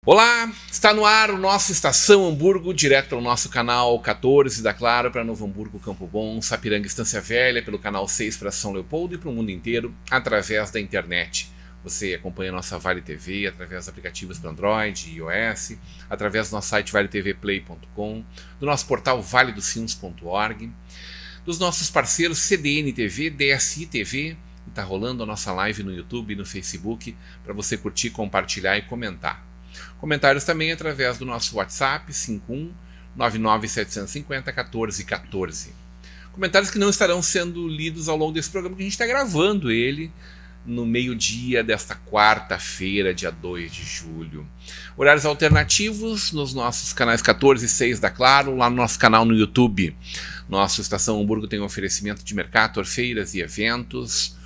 Olá, está no ar o nosso Estação Hamburgo, direto ao nosso canal 14 da Claro para Novo Hamburgo, Campo Bom, Sapiranga, Estância Velha, pelo canal 6 para São Leopoldo e para o mundo inteiro através da internet. Você acompanha a nossa Vale TV através de aplicativos para Android e iOS, através do nosso site valetvplay.com, do nosso portal valedosinos.org, dos nossos parceiros CDN TV, DSI TV, e está rolando a nossa live no YouTube e no Facebook para você curtir, compartilhar e comentar. Comentários também através do nosso WhatsApp 5199-750-1414. Comentários que não estarão sendo lidos ao longo desse programa, que a gente está gravando ele no meio-dia desta quarta-feira, dia 2 de julho. Horários alternativos nos nossos canais 14 e 6 da Claro, lá no nosso canal no YouTube. Nosso Estação Hamburgo tem um oferecimento de Mercator, feiras e eventos.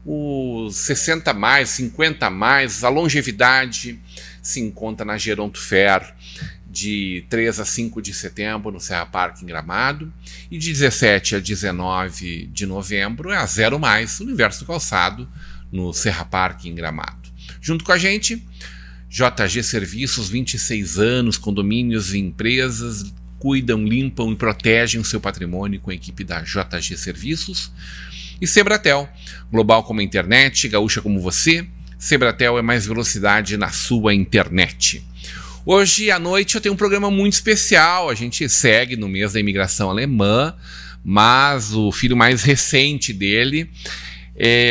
Os 60 mais, 50 mais, a longevidade se encontra na Geronto Fair de 3 a 5 de setembro no Serra Park em Gramado, e de 17 a 19 de novembro é a Zero Mais, Universo do Calçado, no Serra Park em Gramado. Junto com a gente, JG Serviços, 26 anos, condomínios e empresas cuidam, limpam e protegem o seu patrimônio com a equipe da JG Serviços. E Sebratel, global como a internet, gaúcha como você. Sebratel é mais velocidade na sua internet. Hoje à noite eu tenho um programa muito especial. A gente segue no mês da imigração alemã, mas o filho mais recente dele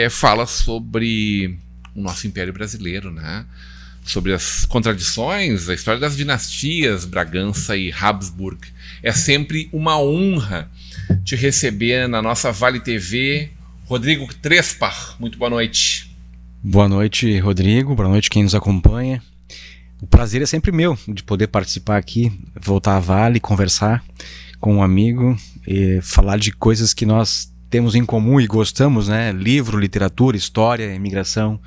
fala sobre o nosso Império Brasileiro, né? Sobre as contradições, a história das dinastias Bragança e Habsburg. É sempre uma honra te receber na nossa Vale TV. Rodrigo Trespar, muito boa noite. Boa noite, Rodrigo. Boa noite quem nos acompanha. O prazer é sempre meu de poder participar aqui, voltar à Vale, conversar com um amigo e falar de coisas que nós temos em comum e gostamos, né? Livro, literatura, história, imigração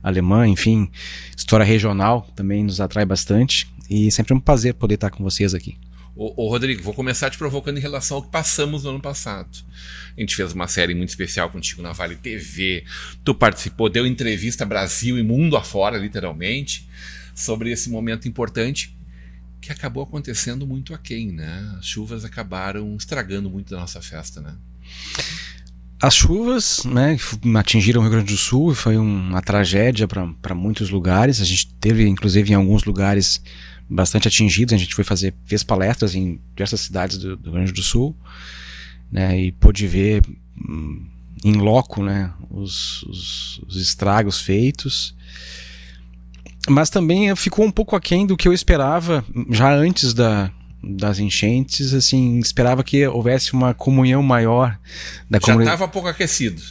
alemã, enfim, história regional também nos atrai bastante e sempre é um prazer poder estar com vocês aqui. Ô Rodrigo, vou começar te provocando em relação ao que passamos no ano passado. A gente fez uma série muito especial contigo na Vale TV. Tu participou, deu entrevista Brasil e mundo afora, literalmente, sobre esse momento importante que acabou acontecendo muito aquém, né? As chuvas acabaram estragando muito da nossa festa, né? As chuvas, né, atingiram o Rio Grande do Sul e foi uma tragédia para muitos lugares. A gente teve, inclusive, em alguns lugares bastante atingidos. A gente fez palestras em diversas cidades do Rio Grande do Sul, né, e pôde ver em loco, né, os estragos feitos. Mas também ficou um pouco aquém do que eu esperava já antes das enchentes. Assim, esperava que houvesse uma comunhão maior da comunidade. Já estava pouco aquecido.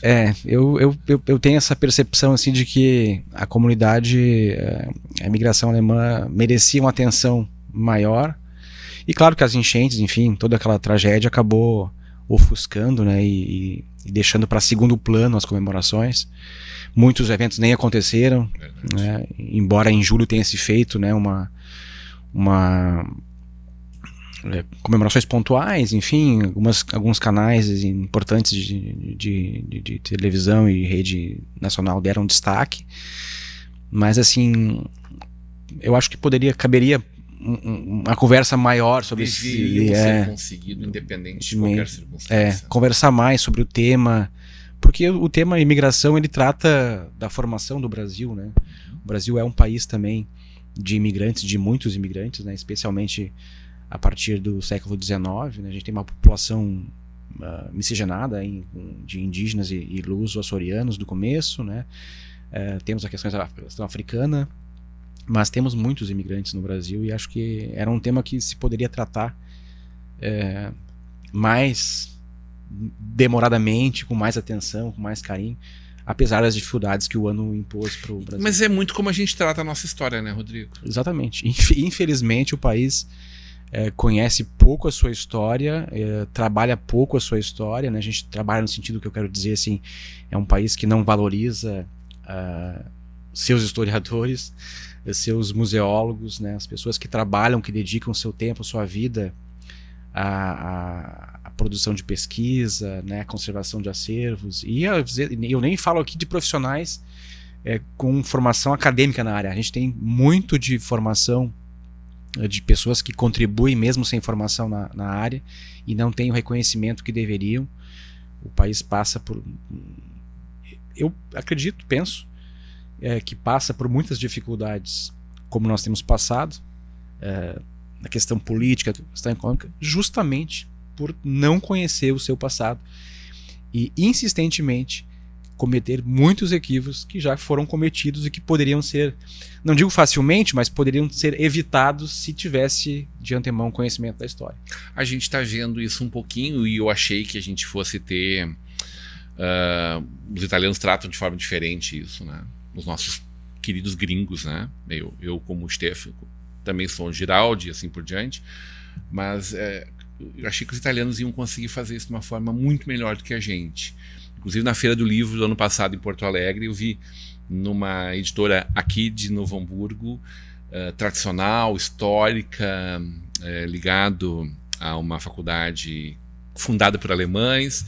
Eu tenho essa percepção assim de que a comunidade, a imigração alemã merecia uma atenção maior. E claro que as enchentes, enfim, toda aquela tragédia acabou ofuscando, né, e deixando para segundo plano as comemorações. Muitos eventos nem aconteceram, né, embora em julho tenha se feito, né, comemorações pontuais, enfim, alguns canais importantes de televisão e rede nacional deram destaque, mas assim, eu acho que caberia uma conversa maior sobre isso. Deveria ser conseguido, independente de qualquer circunstância. Conversar mais sobre o tema, porque o tema imigração, ele trata da formação do Brasil, né? O Brasil é um país também de imigrantes, de muitos imigrantes, né? Especialmente a partir do século XIX, né? A gente tem uma população miscigenada de indígenas e luso-açorianos do começo, né? Temos a questão africana, mas temos muitos imigrantes no Brasil e acho que era um tema que se poderia tratar mais demoradamente, com mais atenção, com mais carinho, apesar das dificuldades que o ano impôs para o Brasil. Mas é muito como a gente trata a nossa história, né, Rodrigo? Exatamente. Infelizmente o país conhece pouco a sua história, trabalha pouco a sua história, né? A gente trabalha no sentido que eu quero dizer, assim, é um país que não valoriza seus historiadores, seus museólogos, né? As pessoas que trabalham, que dedicam seu tempo, sua vida à produção de pesquisa, né? A conservação de acervos. E eu nem falo aqui de profissionais com formação acadêmica na área. A gente tem muito de formação de pessoas que contribuem mesmo sem formação na área e não têm o reconhecimento que deveriam. O país passa por... Eu acredito, penso, que passa por muitas dificuldades, como nós temos passado, na questão política, na questão econômica, justamente por não conhecer o seu passado e insistentemente cometer muitos equívocos que já foram cometidos e que poderiam ser, não digo facilmente, mas poderiam ser evitados se tivesse de antemão conhecimento da história. A gente está vendo isso um pouquinho e eu achei que a gente fosse ter... os italianos tratam de forma diferente isso, né? Os nossos queridos gringos, né? Eu como o Stefano, também sou um Giraldi, assim por diante, mas eu achei que os italianos iam conseguir fazer isso de uma forma muito melhor do que a gente. Inclusive na Feira do Livro do ano passado em Porto Alegre, eu vi numa editora aqui de Novo Hamburgo, tradicional, histórica, ligado a uma faculdade fundada por alemães,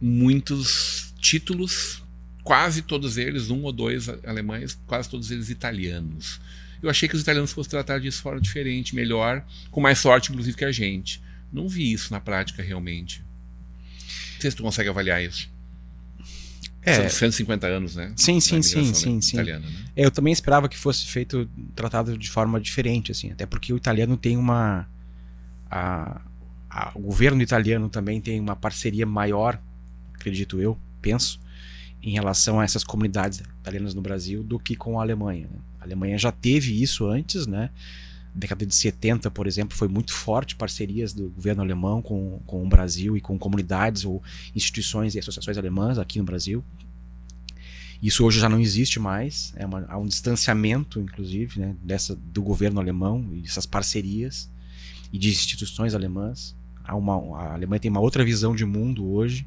muitos títulos, quase todos eles, um ou dois alemães, quase todos eles italianos. Eu achei que os italianos fossem tratar disso de forma diferente, melhor, com mais sorte inclusive que a gente. Não vi isso na prática realmente. Não sei se tu consegue avaliar isso. São 150 anos, né? Sim. Italiana, né? Eu também esperava que fosse tratado de forma diferente, assim, até porque o italiano tem o governo italiano também tem uma parceria maior, acredito eu, penso, em relação a essas comunidades italianas no Brasil do que com a Alemanha, né? A Alemanha já teve isso antes, né? Na década de 70, por exemplo, foi muito forte parcerias do governo alemão com o Brasil e com comunidades ou instituições e associações alemãs aqui no Brasil. Isso hoje já não existe mais, há um distanciamento, inclusive, né, do governo alemão e dessas parcerias e de instituições alemãs. A Alemanha tem uma outra visão de mundo hoje.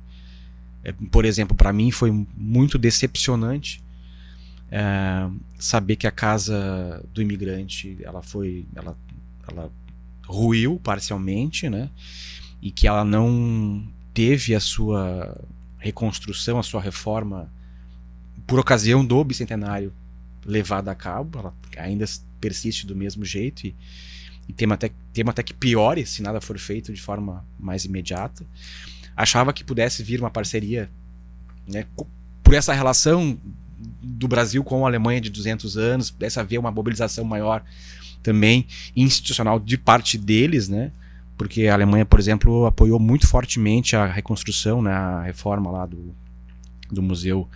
Por exemplo, para mim foi muito decepcionante saber que a casa do imigrante ela ruiu parcialmente, né? E que ela não teve a sua reconstrução, a sua reforma por ocasião do bicentenário levada a cabo. Ela ainda persiste do mesmo jeito e temo até que piore se nada for feito de forma mais imediata. Achava que pudesse vir uma parceria, né, por essa relação do Brasil com a Alemanha de 200 anos, pudesse haver uma mobilização maior também institucional de parte deles, né? Porque a Alemanha, por exemplo, apoiou muito fortemente a reconstrução, né, a reforma lá do Museu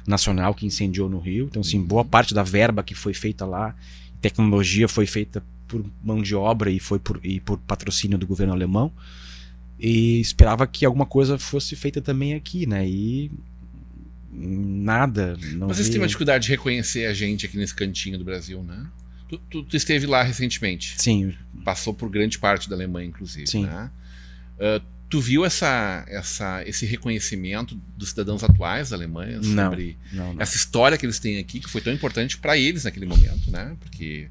Nacional que incendiou no Rio. Então, assim, boa parte da verba que foi feita lá, tecnologia foi feita por mão de obra e por patrocínio do governo alemão. E esperava que alguma coisa fosse feita também aqui, né? E nada. Mas vocês têm uma dificuldade de reconhecer a gente aqui nesse cantinho do Brasil, né? Tu esteve lá recentemente. Sim. Passou por grande parte da Alemanha, inclusive. Sim. Né? Tu viu esse reconhecimento dos cidadãos atuais da Alemanha sobre não. essa história que eles têm aqui, que foi tão importante para eles naquele momento, né? Porque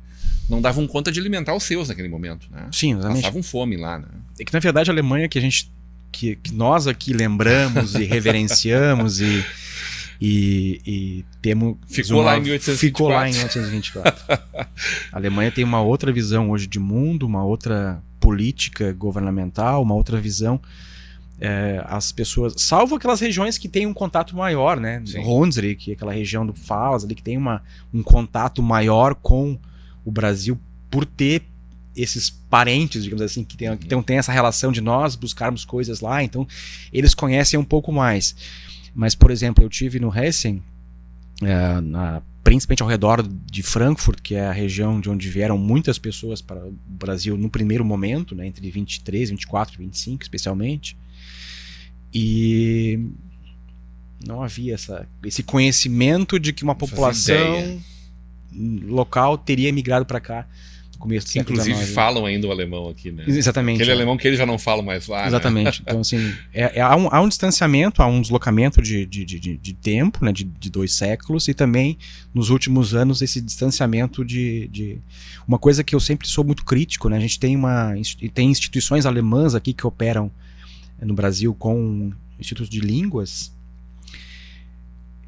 não davam conta de alimentar os seus naquele momento, né? Sim, exatamente. Passavam fome lá, né? É que na verdade a Alemanha que nós aqui lembramos e reverenciamos e temos ficou lá em 1824. A Alemanha tem uma outra visão hoje de mundo, uma outra política governamental, uma outra visão. As pessoas, salvo aquelas regiões que têm um contato maior, né? Hunsrück, aquela região do Pfalz ali que tem um contato maior com o Brasil por ter esses parentes, digamos assim, que tem essa relação de nós buscarmos coisas lá, então eles conhecem um pouco mais. Mas, por exemplo, eu tive no Hessen, principalmente ao redor de Frankfurt, que é a região de onde vieram muitas pessoas para o Brasil no primeiro momento, né, entre 23, 24 e 25 especialmente, e não havia esse conhecimento de que uma população local teria emigrado para cá no começo do século XIX. Inclusive falam ainda o alemão aqui, né? Exatamente. Aquele alemão que eles já não falam mais lá. Exatamente. Né? Então, assim, há um distanciamento, há um deslocamento de tempo, né, de 2 séculos, e também, nos últimos anos, esse distanciamento de... Uma coisa que eu sempre sou muito crítico, né? A gente tem instituições alemãs aqui que operam no Brasil com institutos de línguas.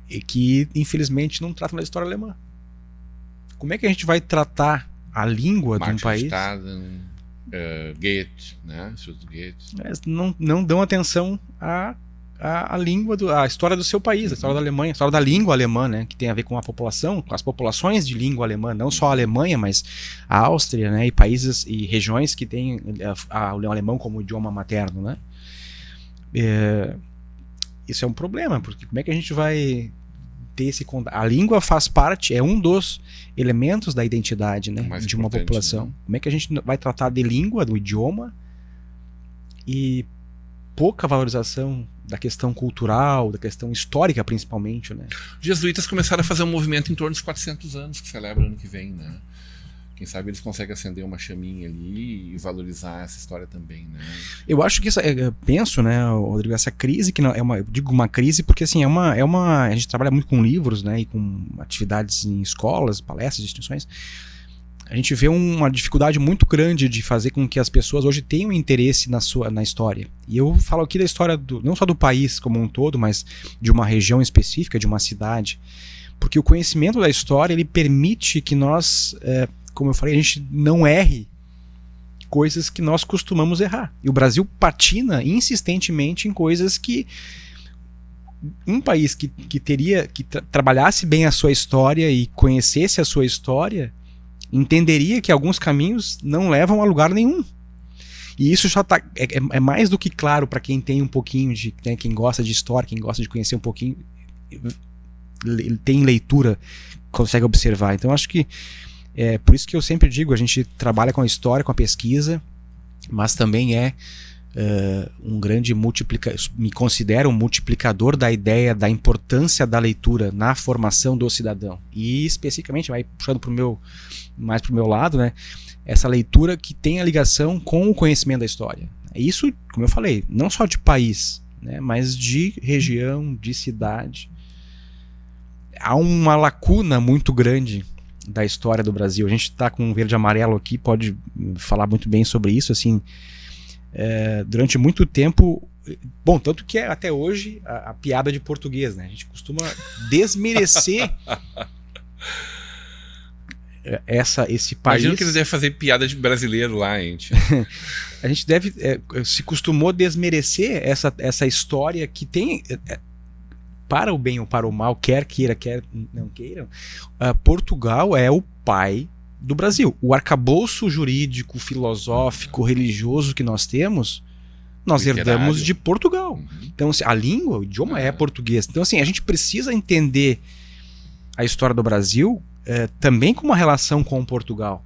e que infelizmente não tratam da história alemã. Como é que a gente vai tratar a língua de um país? Goethe, né? Goethe. Não dão atenção à língua, à história do seu país, a história da Alemanha, a história da língua alemã, né? Que tem a ver com a população, com as populações de língua alemã, não só a Alemanha, mas a Áustria, né? E países e regiões que têm o alemão como idioma materno, né? Isso é um problema, porque como é que a gente vai ter esse contato? A língua faz parte, é um dos elementos da identidade, né, de uma população. Né? Como é que a gente vai tratar de língua, do idioma, e pouca valorização da questão cultural, da questão histórica principalmente, né? Os jesuítas começaram a fazer um movimento em torno dos 400 anos, que celebra ano que vem, né? Quem sabe eles conseguem acender uma chaminha ali e valorizar essa história também, né? Eu acho que eu penso, né, Rodrigo, essa crise que não, eu digo uma crise porque assim a gente trabalha muito com livros, né, e com atividades em escolas, palestras, instituições. A gente vê uma dificuldade muito grande de fazer com que as pessoas hoje tenham interesse na história. E eu falo aqui da história não só do país como um todo, mas de uma região específica, de uma cidade, porque o conhecimento da história ele permite que nós como eu falei, a gente não erre coisas que nós costumamos errar. E o Brasil patina insistentemente em coisas que um país que trabalhasse bem a sua história e conhecesse a sua história, entenderia que alguns caminhos não levam a lugar nenhum. E isso já é mais do que claro para quem tem um pouquinho de, né, quem gosta de história, quem gosta de conhecer um pouquinho, tem leitura, consegue observar. Então acho que por isso que eu sempre digo, a gente trabalha com a história, com a pesquisa, mas também um grande me considero um multiplicador da ideia da importância da leitura na formação do cidadão. E especificamente, vai puxando mais pro meu lado, né, essa leitura que tem a ligação com o conhecimento da história. Isso, como eu falei, não só de país, né, mas de região, de cidade. Há uma lacuna muito grande da história do Brasil. A gente está com um verde e amarelo aqui, pode falar muito bem sobre isso, assim, durante muito tempo, bom, tanto que até hoje a piada de português, né? A gente costuma desmerecer esse país. Imagino que eles devem fazer piada de brasileiro lá, gente. A gente se costumou desmerecer essa história que tem... para o bem ou para o mal, quer queira, quer não queiram, Portugal é o pai do Brasil. O arcabouço jurídico, filosófico, religioso que nós temos, nós herdamos de Portugal. Então, assim, a língua, o idioma é português. Então, assim, a gente precisa entender a história do Brasil também com uma relação com Portugal.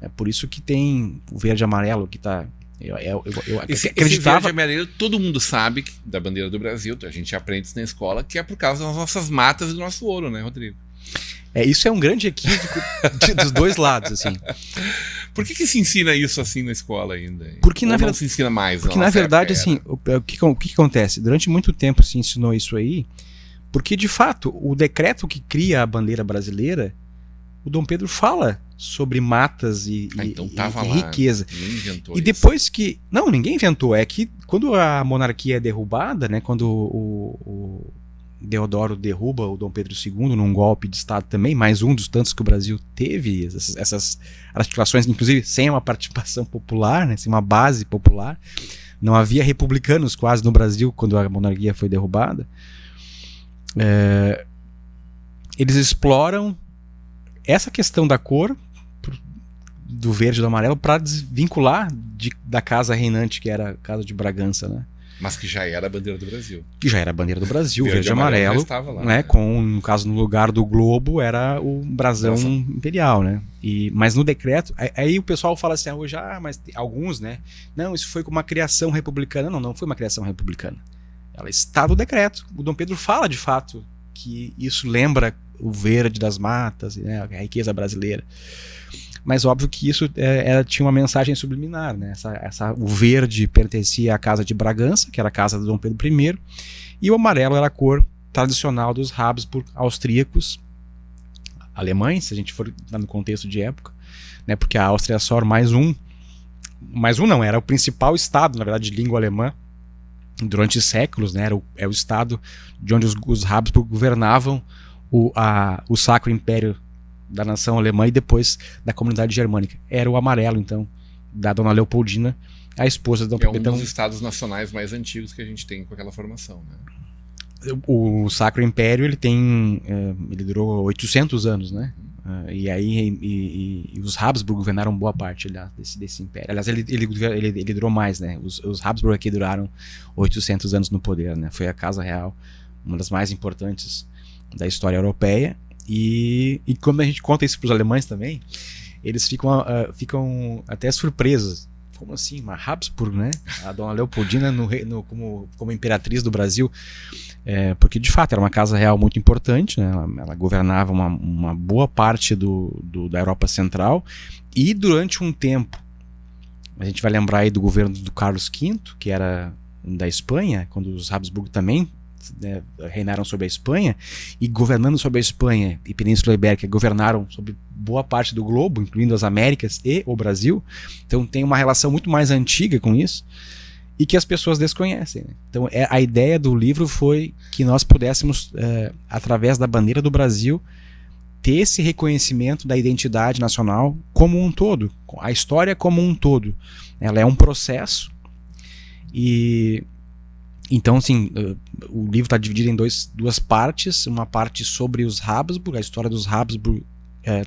É por isso que tem o verde e amarelo que está... Esse verde e amarelo, todo mundo sabe da bandeira do Brasil, a gente aprende isso na escola, que é por causa das nossas matas e do nosso ouro, né, Rodrigo? Isso é um grande equívoco dos dois lados, assim. Por que se ensina isso assim na escola ainda? Porque na verdade se ensina mais. Porque na verdade, assim, o que acontece? Durante muito tempo se ensinou isso aí, porque de fato o decreto que cria a bandeira brasileira, o Dom Pedro fala sobre matas e riqueza. Ninguém inventou e depois isso. Que... Não, ninguém inventou. É que quando a monarquia é derrubada, né, quando o Deodoro derruba o Dom Pedro II num golpe de Estado também, mais um dos tantos que o Brasil teve, essas articulações, inclusive sem uma participação popular, né, sem uma base popular. Não havia republicanos quase no Brasil quando a monarquia foi derrubada. Eles exploram essa questão da cor, do verde e do amarelo, para desvincular da casa reinante, que era a Casa de Bragança, né? Mas que já era a bandeira do Brasil. Que já era a bandeira do Brasil, verde e amarelo, lá, né? Com, no caso, no lugar do globo, era o brasão imperial, né? Mas no decreto, aí o pessoal fala assim, hoje, mas alguns, né? Não, isso foi uma criação republicana. Não foi uma criação republicana. Ela está no decreto. O Dom Pedro fala, de fato, que isso lembra o verde das matas, né? A riqueza brasileira. Mas óbvio que isso tinha uma mensagem subliminar, né? O verde pertencia à Casa de Bragança, que era a casa de Dom Pedro I, e o amarelo era a cor tradicional dos Habsburg austríacos, alemães, se a gente for no contexto de época, né? Porque a Áustria é só mais um não, era o principal estado, na verdade, de língua alemã durante séculos, né, é o estado de onde os Habsburg governavam o Sacro Império da nação alemã e depois da comunidade germânica. Era o amarelo, então, da Dona Leopoldina, a esposa da Dom Pedro. É um dos estados nacionais mais antigos que a gente tem com aquela formação, né? O Sacro Império, ele durou 800 anos, né? E aí os Habsburg governaram boa parte, aliás, desse império. Aliás, ele durou mais, né? Os Habsburg aqui duraram 800 anos no poder, né? Foi a Casa Real, uma das mais importantes da história europeia. E quando a gente conta isso para os alemães também, eles ficam até surpresos. Como assim? Uma Habsburg, né? A Dona Leopoldina como imperatriz do Brasil. Porque de fato era uma casa real muito importante, né? Ela governava uma boa parte da Europa Central, e durante um tempo, a gente vai lembrar aí do governo do Carlos V, que era da Espanha, quando os Habsburg também, né, reinaram sobre a Espanha, e governando sobre a Espanha e Península Ibérica, governaram sobre boa parte do globo, incluindo as Américas e o Brasil. Então tem uma relação muito mais antiga com isso, e que as pessoas desconhecem, né? Então a ideia do livro foi que nós pudéssemos, através da bandeira do Brasil, ter esse reconhecimento da identidade nacional como um todo, a história como um todo. Ela é um processo, e então, assim, o livro está dividido em duas partes. Uma parte sobre os Habsburg, a história dos Habsburg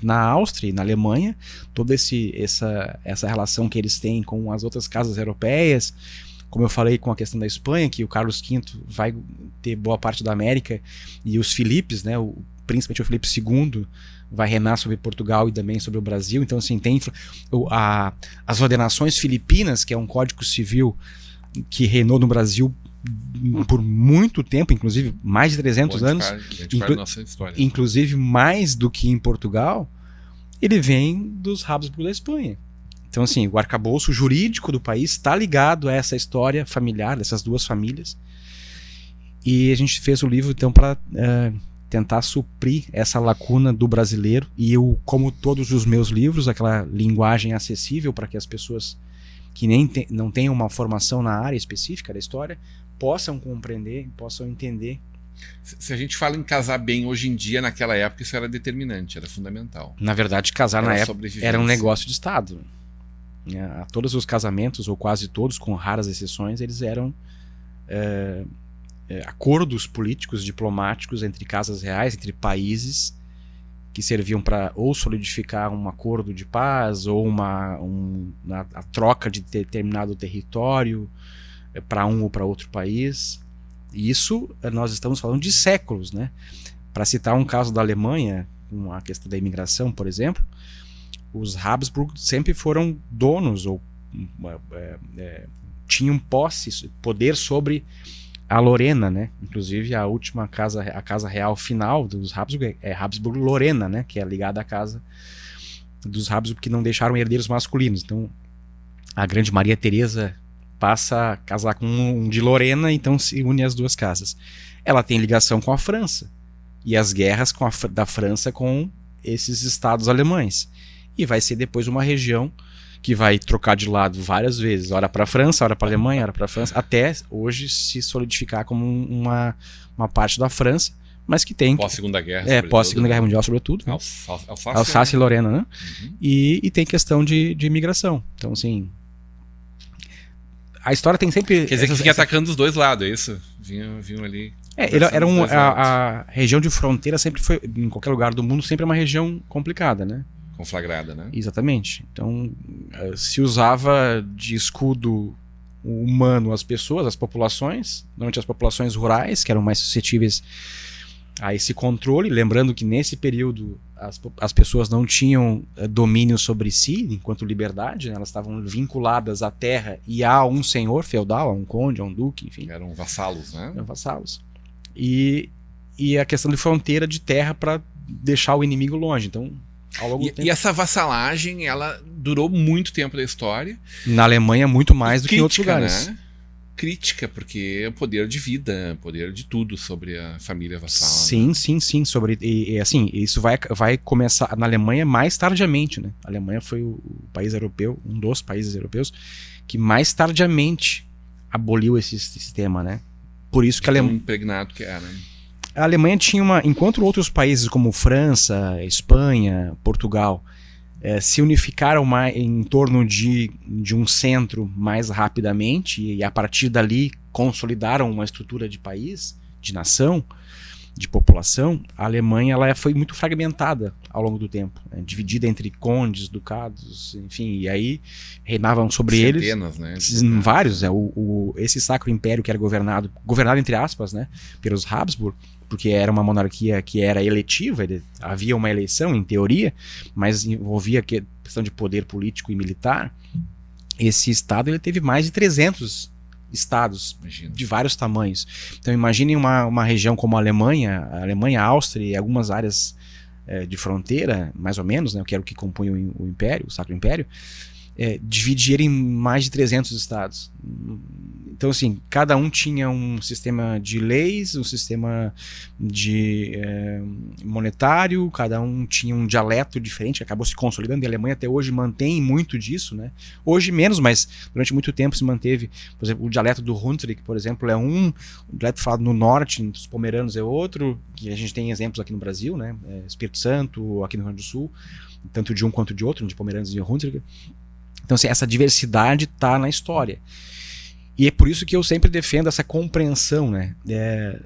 na Áustria e na Alemanha, toda essa relação que eles têm com as outras casas europeias. Como eu falei com a questão da Espanha, que o Carlos V vai ter boa parte da América, e os Filipes, né, principalmente o Filipe II, vai reinar sobre Portugal e também sobre o Brasil. Então, assim, tem as ordenações filipinas, que é um código civil que reinou no Brasil por muito tempo, inclusive mais de 300 anos, nossa história. Inclusive mais do que em Portugal, ele vem dos Habsburg da Espanha. Então, assim, o arcabouço jurídico do país está ligado a essa história familiar dessas duas famílias. E a gente fez o livro, então, para tentar suprir essa lacuna do brasileiro. E eu, como todos os meus livros, aquela linguagem acessível para que as pessoas que não tenham uma formação na área específica da história possam compreender, possam entender. Se a gente fala em casar bem hoje em dia, naquela época isso era determinante, era fundamental. Na verdade, casar na época era um negócio de Estado. Todos os casamentos, ou quase todos, com raras exceções, eles eram acordos políticos, diplomáticos entre casas reais, entre países, que serviam para ou solidificar um acordo de paz, ou a troca de determinado território para um ou para outro país. E isso nós estamos falando de séculos, né? Para citar um caso da Alemanha, com a questão da imigração, por exemplo, os Habsburg sempre foram donos ou tinham poder sobre a Lorena, né? Inclusive a última casa, a casa real final dos Habsburg é Habsburg-Lorena, né? Que é ligada à casa dos Habsburg, que não deixaram herdeiros masculinos. Então a grande Maria Teresa passa a casar com um de Lorena, então se une as duas casas. Ela tem ligação com a França e as guerras da França com esses estados alemães. E vai ser depois uma região que vai trocar de lado várias vezes, ora para a França, ora para a Alemanha, ora para a França, até hoje se solidificar como uma parte da França, mas que tem... Pós-Segunda Guerra. Pós-Segunda Guerra Mundial, sobretudo. Alsácia e Lorena, né? Uhum. E tem questão de imigração. Então, assim... A história tem sempre... Quer dizer que vinha atacando dos dois lados, é isso? Vinham ali... A região de fronteira sempre foi, em qualquer lugar do mundo, sempre é uma região complicada, né? Conflagrada, né? Exatamente. Então, se usava de escudo humano as pessoas, as populações, normalmente as populações rurais, que eram mais suscetíveis a esse controle. Lembrando que nesse período as pessoas não tinham domínio sobre si, enquanto liberdade, né? Elas estavam vinculadas à terra e a um senhor feudal, a um conde, a um duque, enfim. Eram vassalos, né? Eram vassalos. E a questão de fronteira de terra para deixar o inimigo longe. Então, ao longo do tempo... E essa vassalagem, ela durou muito tempo da história. Na Alemanha, muito mais do que em outros lugares. Né? Crítica, porque é o poder de vida, poder de tudo sobre a família vassal. Sim, né? sim. E assim, isso vai começar na Alemanha mais tardiamente, né? A Alemanha foi o país europeu, um dos países europeus, que mais tardiamente aboliu esse sistema, né? Por isso que a Alemanha... impregnado que era. A Alemanha tinha enquanto outros países como França, Espanha, Portugal se unificaram em torno de um centro mais rapidamente e a partir dali consolidaram uma estrutura de país, de nação, de população, a Alemanha ela foi muito fragmentada ao longo do tempo, né? Dividida entre condes, ducados, enfim, e aí reinavam sobre centenas, eles, né? Vários, esse Sacro Império que era governado entre aspas, né, pelos Habsburg, porque era uma monarquia que era eletiva, havia uma eleição em teoria, mas envolvia a questão de poder político e militar. Esse estado ele teve mais de 300 estados, de vários tamanhos. Então imaginem uma região como a Alemanha, a Áustria e algumas áreas de fronteira, mais ou menos, né, que era o que compunha o Império, o Sacro Império, dividirem mais de 300 estados. Então assim, cada um tinha um sistema de leis, um sistema de monetário, cada um tinha um dialeto diferente, acabou se consolidando, e a Alemanha até hoje mantém muito disso, né? Hoje menos, mas durante muito tempo se manteve. Por exemplo, o dialeto do Hunsrück, por exemplo, é o dialeto falado no norte, dos pomeranos é outro, que a gente tem exemplos aqui no Brasil, né? Espírito Santo, aqui no Rio Grande do Sul, tanto de um quanto de outro, de pomeranos e Hunsrück. Então assim, essa diversidade está na história. E é por isso que eu sempre defendo essa compreensão, né?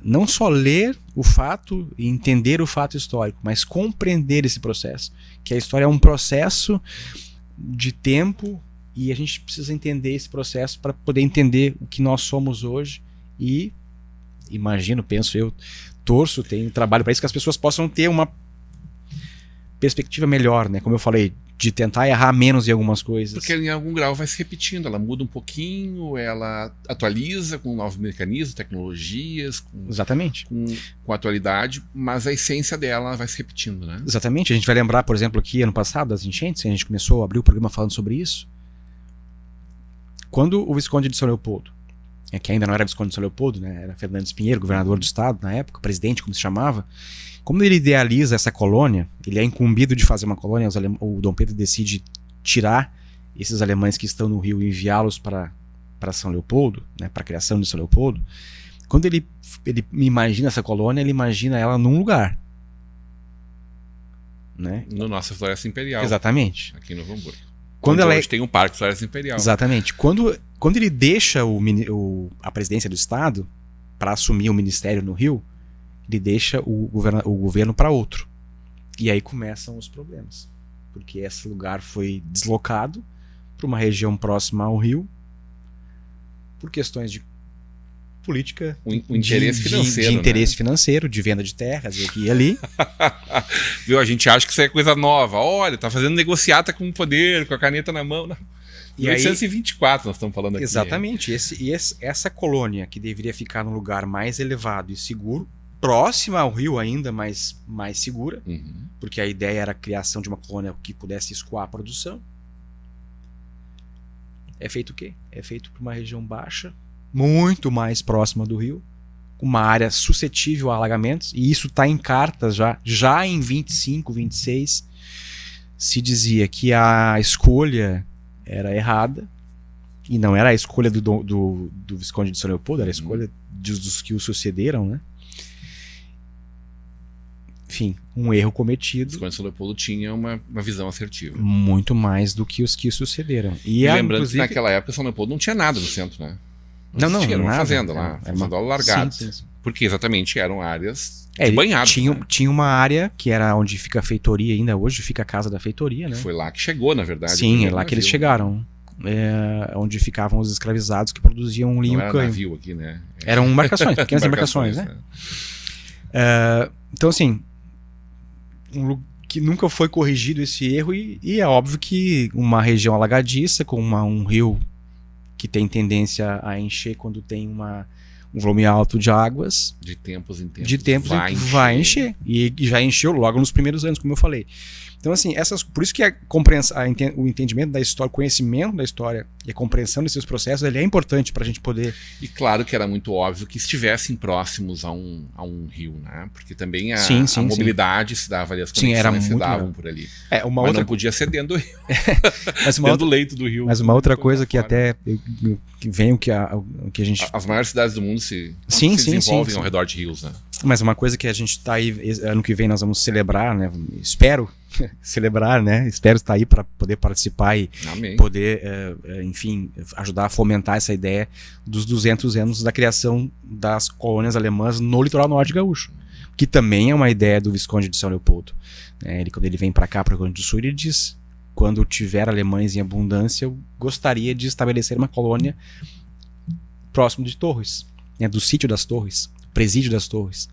Não só ler o fato e entender o fato histórico, mas compreender esse processo. Que a história é um processo de tempo e a gente precisa entender esse processo para poder entender o que nós somos hoje. E imagino, penso eu, torço, tenho trabalho para isso, que as pessoas possam ter uma perspectiva melhor, né? Como eu falei, de tentar errar menos em algumas coisas. Porque em algum grau vai se repetindo, ela muda um pouquinho, ela atualiza com novos mecanismos, tecnologias, exatamente, com a atualidade, mas a essência dela vai se repetindo, né? Exatamente, a gente vai lembrar, por exemplo, aqui ano passado, das enchentes, a gente começou a abrir o programa falando sobre isso. Quando o Visconde de São Leopoldo, que ainda não era Visconde de São Leopoldo, né, era Fernandes Pinheiro, governador do estado na época, presidente, como se chamava, como ele idealiza essa colônia, ele é incumbido de fazer uma colônia, o Dom Pedro decide tirar esses alemães que estão no Rio e enviá-los para São Leopoldo, né, para a criação de São Leopoldo. Quando ele imagina essa colônia, ele imagina ela num lugar. Né? No nossa Floresta Imperial. Exatamente. Aqui em Novo Hamburgo. Quando ela hoje tem um Parque Floresta Imperial. Exatamente. Quando ele deixa a presidência do Estado para assumir o ministério no Rio, ele deixa o governo para outro. E aí começam os problemas. Porque esse lugar foi deslocado para uma região próxima ao Rio por questões de política, o interesse financeiro, de interesse financeiro, de venda de terras aqui e ali. Viu? A gente acha que isso é coisa nova. Olha, tá fazendo negociata com o poder, com a caneta na mão. Não. E 1824 nós estamos falando aqui. Exatamente. Essa colônia que deveria ficar num lugar mais elevado e seguro, próxima ao rio ainda, mas mais segura, porque a ideia era a criação de uma colônia que pudesse escoar a produção. É feito o quê? É feito para uma região baixa, muito mais próxima do rio, uma área suscetível a alagamentos, e isso está em cartas já em 25, 26, se dizia que a escolha era errada, e não era a escolha do Visconde de São Leopoldo, era a escolha dos que o sucederam, né? Enfim, um erro cometido. O Visconde de São Leopoldo tinha uma visão assertiva. Muito mais do que os que sucederam. E lembrando que naquela época São Leopoldo não tinha nada no centro, né? Não, era uma nada. fazenda lá, Era fazenda largada. Sim. Porque exatamente eram áreas de banhado. Tinha uma área que era onde fica a feitoria ainda hoje, fica a casa da feitoria, né? Foi lá que chegou, na verdade. Sim, é lá que eles chegaram. Onde ficavam os escravizados que produziam linho e canho. Navio aqui, né? Eram embarcações, pequenas embarcações, né? Então, assim, que nunca foi corrigido esse erro, e é óbvio que uma região alagadiça com um rio que tem tendência a encher quando tem um volume alto de águas. De tempos em tempos. De tempos vai encher. E já encheu logo nos primeiros anos, como eu falei. Então, assim, por isso que o entendimento da história, o conhecimento da história e a compreensão desses processos, ele é importante para a gente poder... E claro que era muito óbvio que estivessem próximos a um rio, né? Porque também a mobilidade se dava ali, as conexões se davam por ali. Mas não podia ser dentro do rio. Dentro do leito do rio. Mas uma outra coisa que até vem o que a gente... As maiores cidades do mundo se desenvolvem ao redor de rios, né? Mas uma coisa que a gente está aí, ano que vem nós vamos celebrar, né? Espero celebrar, né? Espero estar aí para poder participar e poder, enfim, ajudar a fomentar essa ideia dos 200 anos da criação das colônias alemãs no litoral norte gaúcho, que também é uma ideia do Visconde de São Leopoldo. Quando ele vem para cá, para o Rio Grande do Sul, ele diz: quando tiver alemães em abundância, eu gostaria de estabelecer uma colônia próximo de Torres, do sítio das Torres, presídio das Torres.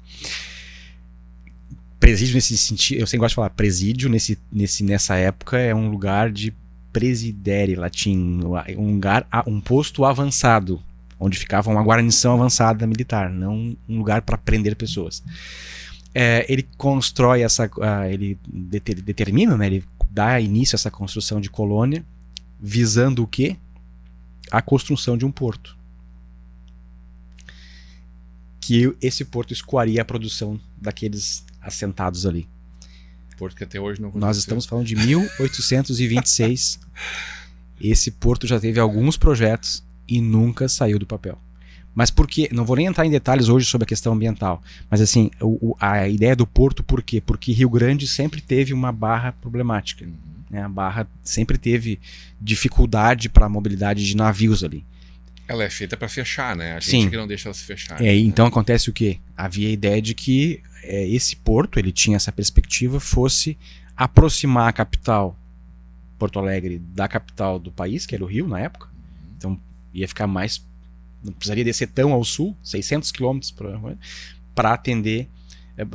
Presídio nesse sentido, eu sempre gosto de falar presídio, nessa época é um lugar de presidere, latim, um posto avançado, onde ficava uma guarnição avançada militar, não um lugar para prender pessoas. Ele constrói ele determina, né, ele dá início a essa construção de colônia, visando o quê? A construção de um porto. Que esse porto escoaria a produção daqueles assentados ali. Porto que até hoje não aconteceu. Nós estamos falando de 1826. Esse porto já teve alguns projetos e nunca saiu do papel. Mas por quê? Não vou nem entrar em detalhes hoje sobre a questão ambiental, mas assim, a ideia do porto, por quê? Porque Rio Grande sempre teve uma barra problemática. A barra sempre teve dificuldade para a mobilidade de navios ali. Ela é feita para fechar, né? A gente que não deixa ela se fechar. Então acontece o quê? Havia a ideia de que esse porto, ele tinha essa perspectiva, fosse aproximar a capital, Porto Alegre, da capital do país, que era o Rio na época. Então ia ficar mais... Não precisaria descer tão ao sul, 600 quilômetros para atender,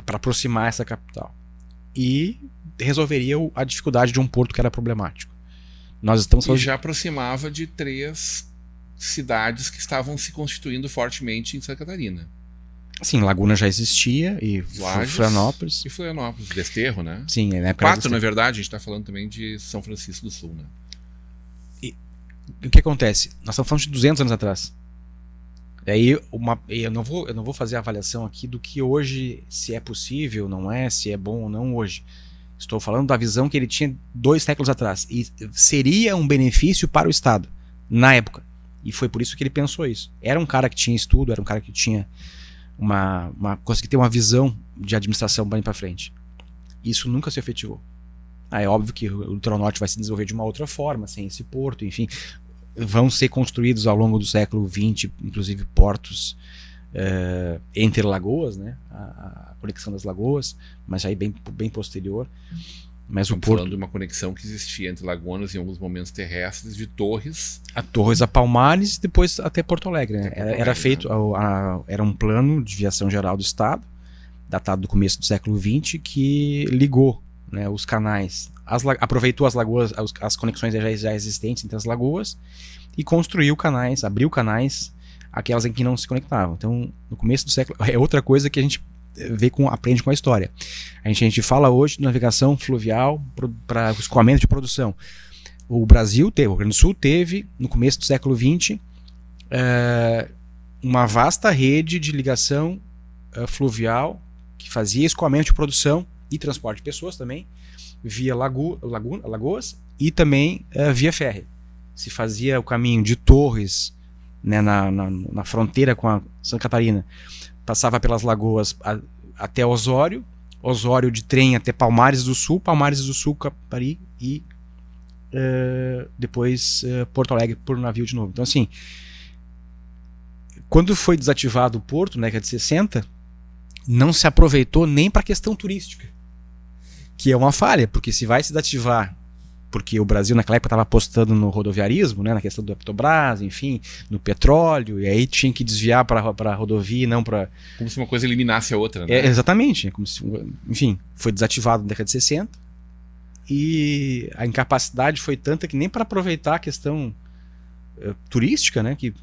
para aproximar essa capital. E resolveria a dificuldade de um porto que era problemático. Nós estamos falando... E já aproximava de 3 cidades que estavam se constituindo fortemente em Santa Catarina. Sim, Laguna já existia, e Florianópolis. E Florianópolis, Desterro, né? Sim, na época 4, na verdade, a gente está falando também de São Francisco do Sul, né? E o que acontece? Nós estamos falando de 200 anos atrás. Daí, eu não vou fazer a avaliação aqui do que hoje, se é possível, não é, se é bom ou não hoje. Estou falando da visão que ele tinha 2 séculos atrás. E seria um benefício para o Estado, na época. E foi por isso que ele pensou isso. Era um cara que tinha estudo, era um cara que tinha conseguia ter uma visão de administração bem para frente. Isso nunca se efetivou. É óbvio que o litoral norte vai se desenvolver de uma outra forma, sem esse porto, enfim. Vão ser construídos ao longo do século XX, inclusive portos entre lagoas, né? A conexão das lagoas, mas aí bem posterior. Mas estamos falando de uma conexão que existia entre Lagoas em alguns momentos terrestres, de Torres a Palmares e depois até Porto Alegre, né? Era feito, era um plano de viação geral do Estado, datado do começo do século XX, que ligou, né, os canais, aproveitou as lagoas, as conexões já existentes entre as lagoas e construiu canais, abriu canais, aquelas em que não se conectavam. Então, no começo do século, é outra coisa que a gente aprende com a história. A gente fala hoje de navegação fluvial para escoamento de produção. O Brasil teve, o Rio Grande do Sul teve, no começo do século XX, uma vasta rede de ligação fluvial que fazia escoamento de produção e transporte de pessoas também, via lagoas e também via férrea. Se fazia o caminho de Torres, né, na fronteira com a Santa Catarina, passava pelas lagoas até Osório de trem até Palmares do Sul, Capari e depois Porto Alegre por navio de novo. Então, assim, quando foi desativado o porto, na década de 60, não se aproveitou nem para a questão turística, que é uma falha, porque se vai se desativar, porque o Brasil naquela época estava apostando no rodoviarismo, né, na questão do Petrobras, enfim, no petróleo, e aí tinha que desviar para a rodovia e não para... Como se uma coisa eliminasse a outra, né? Exatamente. Como se, enfim, foi desativado na década de 60 e a incapacidade foi tanta que nem para aproveitar a questão turística, né? Que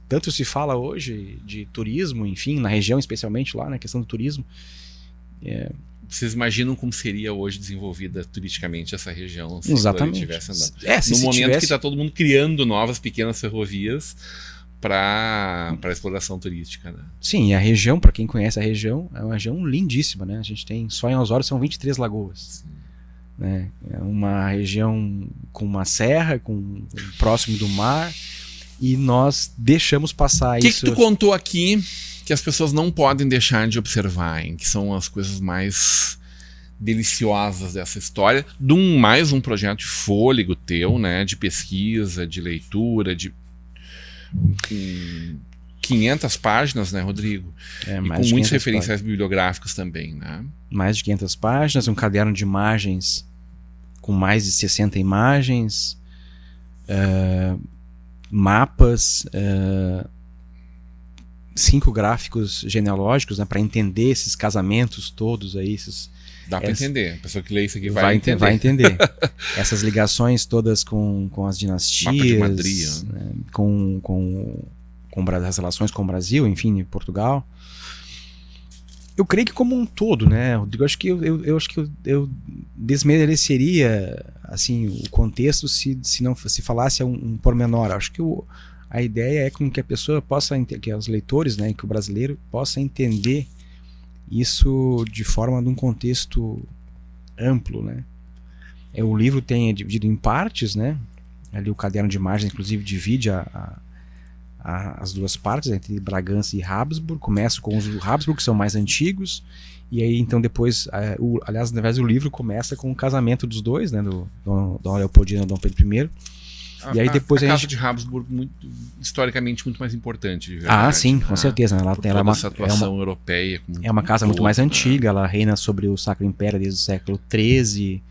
tanto se fala hoje de turismo, enfim, na região especialmente lá, na questão do turismo. Vocês imaginam como seria hoje desenvolvida turisticamente essa região se Exatamente. tivesse andando? No momento que está todo mundo criando novas pequenas ferrovias para exploração turística, né? Sim, e a região, para quem conhece a região, é uma região lindíssima, né? A gente tem, só em Osório são 23 lagoas. Sim. Né? É uma região com uma serra, próximo do mar, e nós deixamos passar isso. O que tu contou aqui que as pessoas não podem deixar de observar, hein? Que são as coisas mais deliciosas dessa história, de mais um projeto de fôlego teu, né? De pesquisa, de leitura, de 500 páginas, né, Rodrigo? E com muitos referenciais bibliográficos também, né? Mais de 500 páginas, um caderno de imagens com mais de 60 imagens, mapas, 5 gráficos genealógicos, né, para entender esses casamentos todos aí. Dá para entender. A pessoa que lê isso aqui vai entender. Vai entender. Essas ligações todas com as dinastias, Mapa de Madrid, né, com as relações com o Brasil, enfim, Portugal. Eu creio que como um todo, né, Rodrigo, eu acho que eu desmereceria assim o contexto se falasse um pormenor. Acho que a ideia é com que a pessoa possa, que os leitores, né, que o brasileiro possa entender isso de forma de um contexto amplo, né? O livro é dividido em partes, né? Ali o caderno de imagens, inclusive, divide as duas partes, entre Bragança e Habsburg. Começa com os Habsburg, que são mais antigos, e aí então depois, aliás, na verdade, o livro começa com o casamento dos dois, né? Do Dom Leopoldina e Dom Pedro I. E aí depois a casa de Habsburg, historicamente muito mais importante. De verdade, ah, sim, com certeza. Ela é uma atuação europeia. É uma casa muito mais antiga, ela reina sobre o Sacro Império desde o século XIII,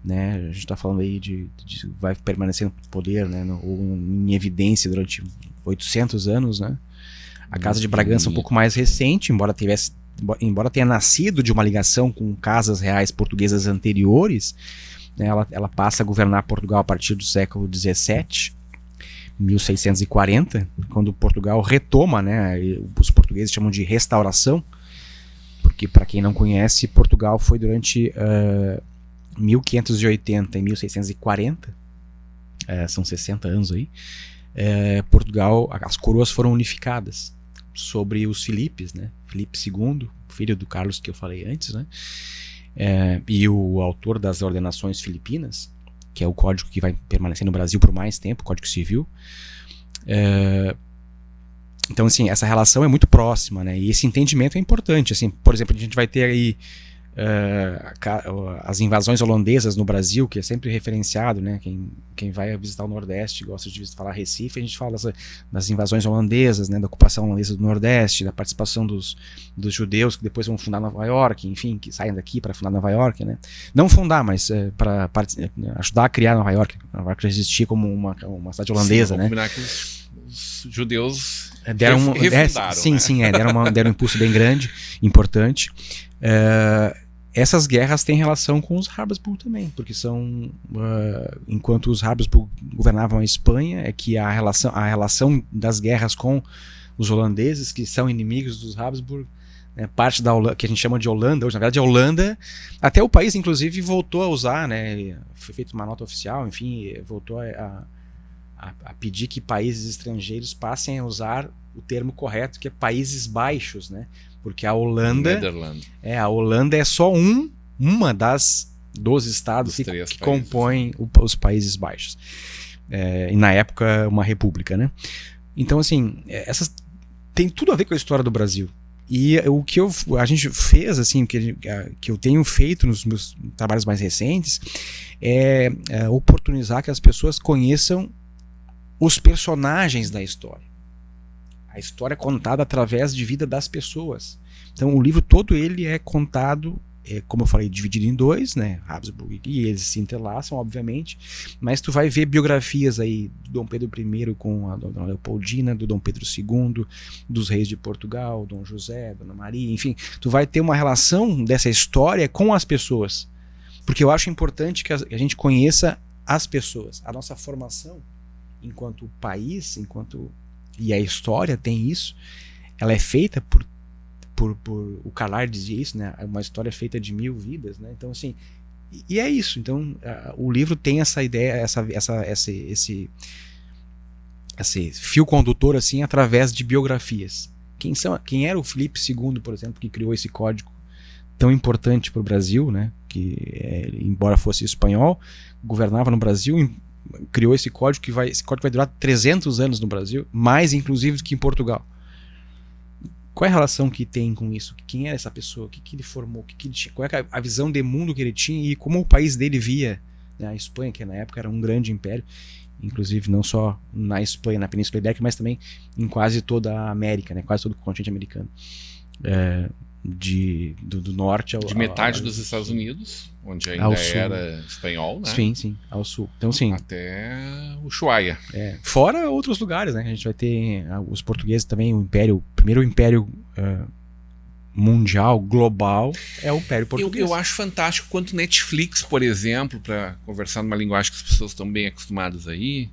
né? A gente está falando aí vai permanecer no poder, né? Em evidência durante 800 anos, né? A casa de Bragança é um pouco mais recente, embora tenha nascido de uma ligação com casas reais portuguesas anteriores. Ela passa a governar Portugal a partir do século XVII, 1640, quando Portugal retoma, né? Os portugueses chamam de restauração, porque, para quem não conhece, Portugal foi durante 1580 e 1640, são 60 anos aí, Portugal, as coroas foram unificadas sobre os Filipes, né? Filipe II, filho do Carlos que eu falei antes, né? E o autor das ordenações filipinas, que é o código que vai permanecer no Brasil por mais tempo, o Código Civil. Então, assim, essa relação é muito próxima, né? E esse entendimento é importante. Assim, por exemplo, a gente vai ter aí as invasões holandesas no Brasil, que é sempre referenciado, né? Quem vai visitar o Nordeste gosta de falar Recife, a gente fala das invasões holandesas, né? Da ocupação holandesa do Nordeste, da participação dos judeus que depois vão fundar Nova York, enfim, que saem daqui para fundar Nova York, né? Não fundar, mas para ajudar a criar Nova York. Nova York já existia como uma cidade holandesa, né? Que os judeus refundaram, deram um impulso bem grande, importante. Essas guerras têm relação com os Habsburg também, porque são enquanto os Habsburg governavam a Espanha, é que a relação das guerras com os holandeses, que são inimigos dos Habsburg, né, parte da Holanda, que a gente chama de Holanda hoje, na verdade a Holanda, até o país inclusive voltou a usar, né, foi feita uma nota oficial, enfim, voltou a pedir que países estrangeiros passem a usar o termo correto, que é Países Baixos, né? Porque a Holanda é só uma dos estados que compõem os Países Baixos. E na época uma república, né? Então, assim, essas tem tudo a ver com a história do Brasil. E o que a gente fez, assim, que eu tenho feito nos meus trabalhos mais recentes, é oportunizar que as pessoas conheçam os personagens da história. A história é contada através de vida das pessoas. Então o livro todo ele é contado, como eu falei, dividido em dois, né? Habsburg, e eles se interlaçam, obviamente, mas tu vai ver biografias aí do Dom Pedro I com a Dona Leopoldina, do Dom Pedro II, dos reis de Portugal, Dom José, Dona Maria, enfim, tu vai ter uma relação dessa história com as pessoas, porque eu acho importante que a gente conheça as pessoas. A nossa formação enquanto país, e a história tem isso, ela é feita por o Carlyle dizia isso, né? Uma história feita de 1000 vidas, né? Então, assim, e é isso. Então, o livro tem essa ideia, esse fio condutor, assim, através de biografias. Quem era o Filipe II, por exemplo, que criou esse código tão importante para o Brasil, né? Que, embora fosse espanhol, governava no Brasil, criou esse código que vai durar 300 anos no Brasil, mais inclusive do que em Portugal. Qual é a relação que tem com isso? Quem era essa pessoa? O que ele formou? Qual é a visão de mundo que ele tinha e como o país dele via, né? A Espanha, que na época era um grande império, inclusive não só na Espanha, na Península Ibérica, mas também em quase toda a América, né? Quase todo o continente americano. Do norte de metade dos Estados Unidos, onde ainda era espanhol, né? Sim, ao sul. Então, sim, até Ushuaia. Fora outros lugares, né? A gente vai ter os portugueses também, o primeiro império mundial, global, é o Império Português. Eu acho fantástico quanto Netflix, por exemplo, para conversar numa linguagem que as pessoas estão bem acostumadas aí,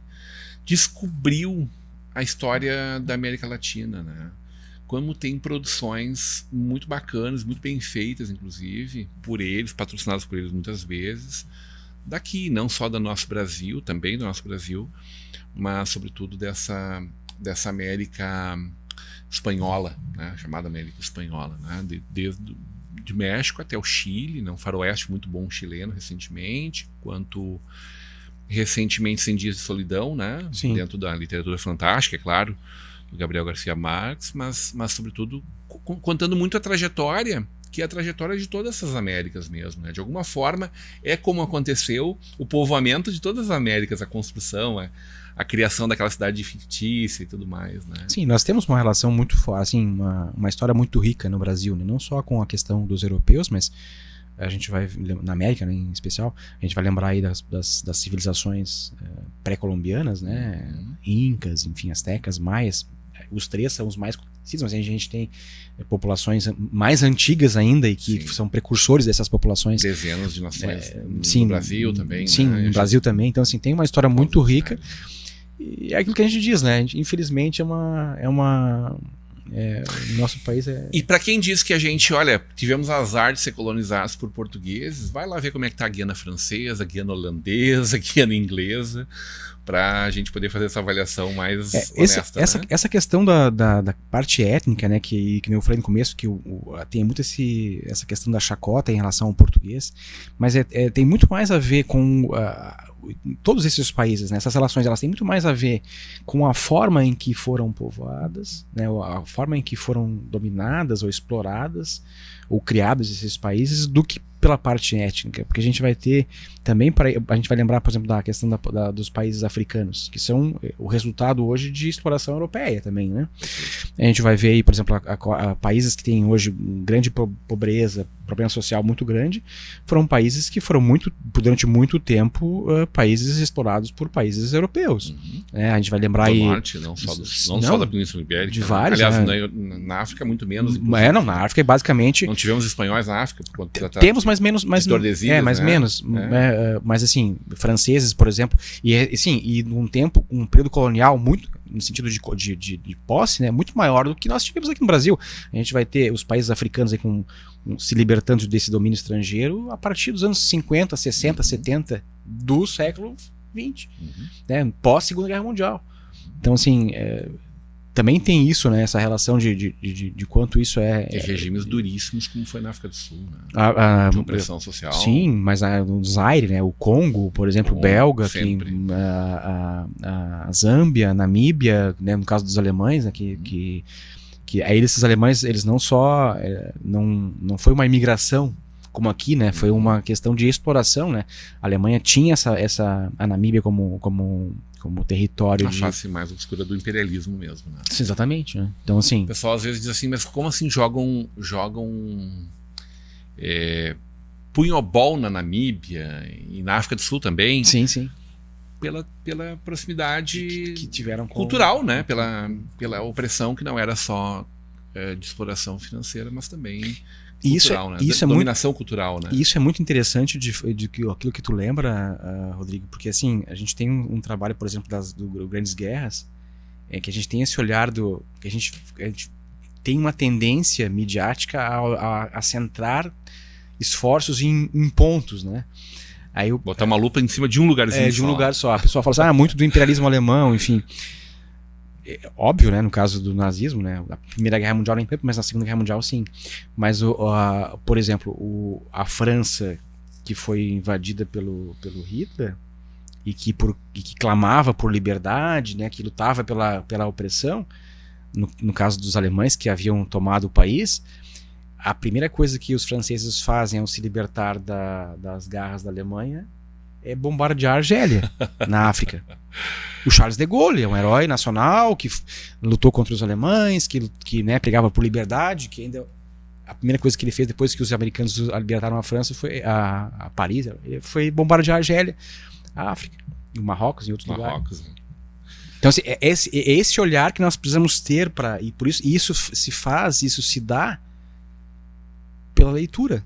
descobriu a história da América Latina, né? Como tem produções muito bacanas, muito bem feitas, inclusive, por eles, patrocinadas por eles muitas vezes, daqui, não só do nosso Brasil, também do nosso Brasil, mas sobretudo dessa América espanhola, né, chamada América Espanhola, né, desde de México até o Chile, né, um faroeste muito bom chileno recentemente, quanto recentemente 100 Dias de Solidão, né, dentro da literatura fantástica, é claro, do Gabriel Garcia Marques, mas sobretudo contando muito a trajetória, que é a trajetória de todas essas Américas mesmo, né? De alguma forma é como aconteceu o povoamento de todas as Américas, a construção, a criação daquela cidade fictícia e tudo mais, né? Sim, nós temos uma relação muito forte, assim, uma história muito rica no Brasil, né? Não só com a questão dos europeus, mas a gente vai, na América, né, em especial, a gente vai lembrar aí das civilizações pré-colombianas, né? Incas, enfim, astecas, maias. Os três são os mais conhecidos, mas a gente tem populações mais antigas ainda e que são precursores dessas populações. Dezenas de nações no Brasil também. Sim, né? No Brasil também. Então, assim, tem uma história muito rica. E é aquilo que a gente diz, né? Infelizmente, o nosso país é... E para quem diz que a gente, olha, tivemos azar de ser colonizados por portugueses, vai lá ver como é que tá a Guiana francesa, a Guiana holandesa, a Guiana inglesa, para a gente poder fazer essa avaliação mais honesta. Essa questão da parte étnica, né, que eu falei no começo, que tem muito essa questão da chacota em relação ao português, mas tem muito mais a ver com todos esses países, né, essas relações, elas têm muito mais a ver com a forma em que foram povoadas, né, a forma em que foram dominadas ou exploradas ou criados esses países, do que pela parte étnica, porque a gente vai ter também, a gente vai lembrar, por exemplo, da questão dos países africanos, que são o resultado hoje de exploração europeia também, né? A gente vai ver aí, por exemplo, países que têm hoje grande pobreza, problema social muito grande, foram países que foram durante muito tempo, países explorados por países europeus. A gente vai lembrar aí... norte, não só da Península Ibérica. De vários, aliás, né? na África muito menos. Na África basicamente... Não tivemos espanhóis na África? Temos, mas menos. Menos. Mas assim, franceses, por exemplo, e num período colonial muito, no sentido de posse, né, muito maior do que nós tivemos aqui no Brasil. A gente vai ter os países africanos aí se libertando desse domínio estrangeiro a partir dos anos 50, 60, 70 do século XX, né, pós-Segunda Guerra Mundial. Então, assim, também tem isso, né? Essa relação de quanto isso E regimes duríssimos, como foi na África do Sul, né? De opressão social. Sim, mas no Zaire, né? O Congo, por exemplo, belga, a Zâmbia, a Namíbia, né? No caso dos alemães, né? Que aí esses alemães, eles não só... não foi uma imigração como aqui, né? Foi uma questão de exploração, né? A Alemanha tinha a Namíbia como território a face mais obscura do imperialismo mesmo, né? Sim, exatamente, né? Então, assim... O pessoal às vezes diz assim, mas como assim jogam punhobol na Namíbia e na África do Sul também? Sim, sim. Pela proximidade que tiveram cultural, né? Pela opressão que não era só de exploração financeira, mas também cultural, né? Dominação cultural, né? Isso é muito interessante de aquilo que tu lembra, Rodrigo, porque assim, a gente tem um trabalho, por exemplo, do Grandes Guerras, que a gente tem esse olhar que a gente tem uma tendência midiática a centrar esforços em pontos, né? Aí botar uma lupa em cima de um lugarzinho de um lugar só. A pessoa fala assim, muito do imperialismo alemão, enfim. Óbvio, né, no caso do nazismo, né, a Primeira Guerra Mundial nem tanto, mas na Segunda Guerra Mundial sim. Mas, por exemplo, a França, que foi invadida pelo Hitler e que clamava por liberdade, né, que lutava pela opressão, no caso dos alemães que haviam tomado o país, a primeira coisa que os franceses fazem ao se libertar das garras da Alemanha é bombardear a Argélia, na África. O Charles de Gaulle é um herói nacional que lutou contra os alemães, que né, pregava por liberdade, que ainda a primeira coisa que ele fez depois que os americanos libertaram a França foi a Paris, foi bombardear a Argélia, a África, e o Marrocos e outros lugares. Então assim, é esse olhar que nós precisamos ter e por isso isso se dá pela leitura,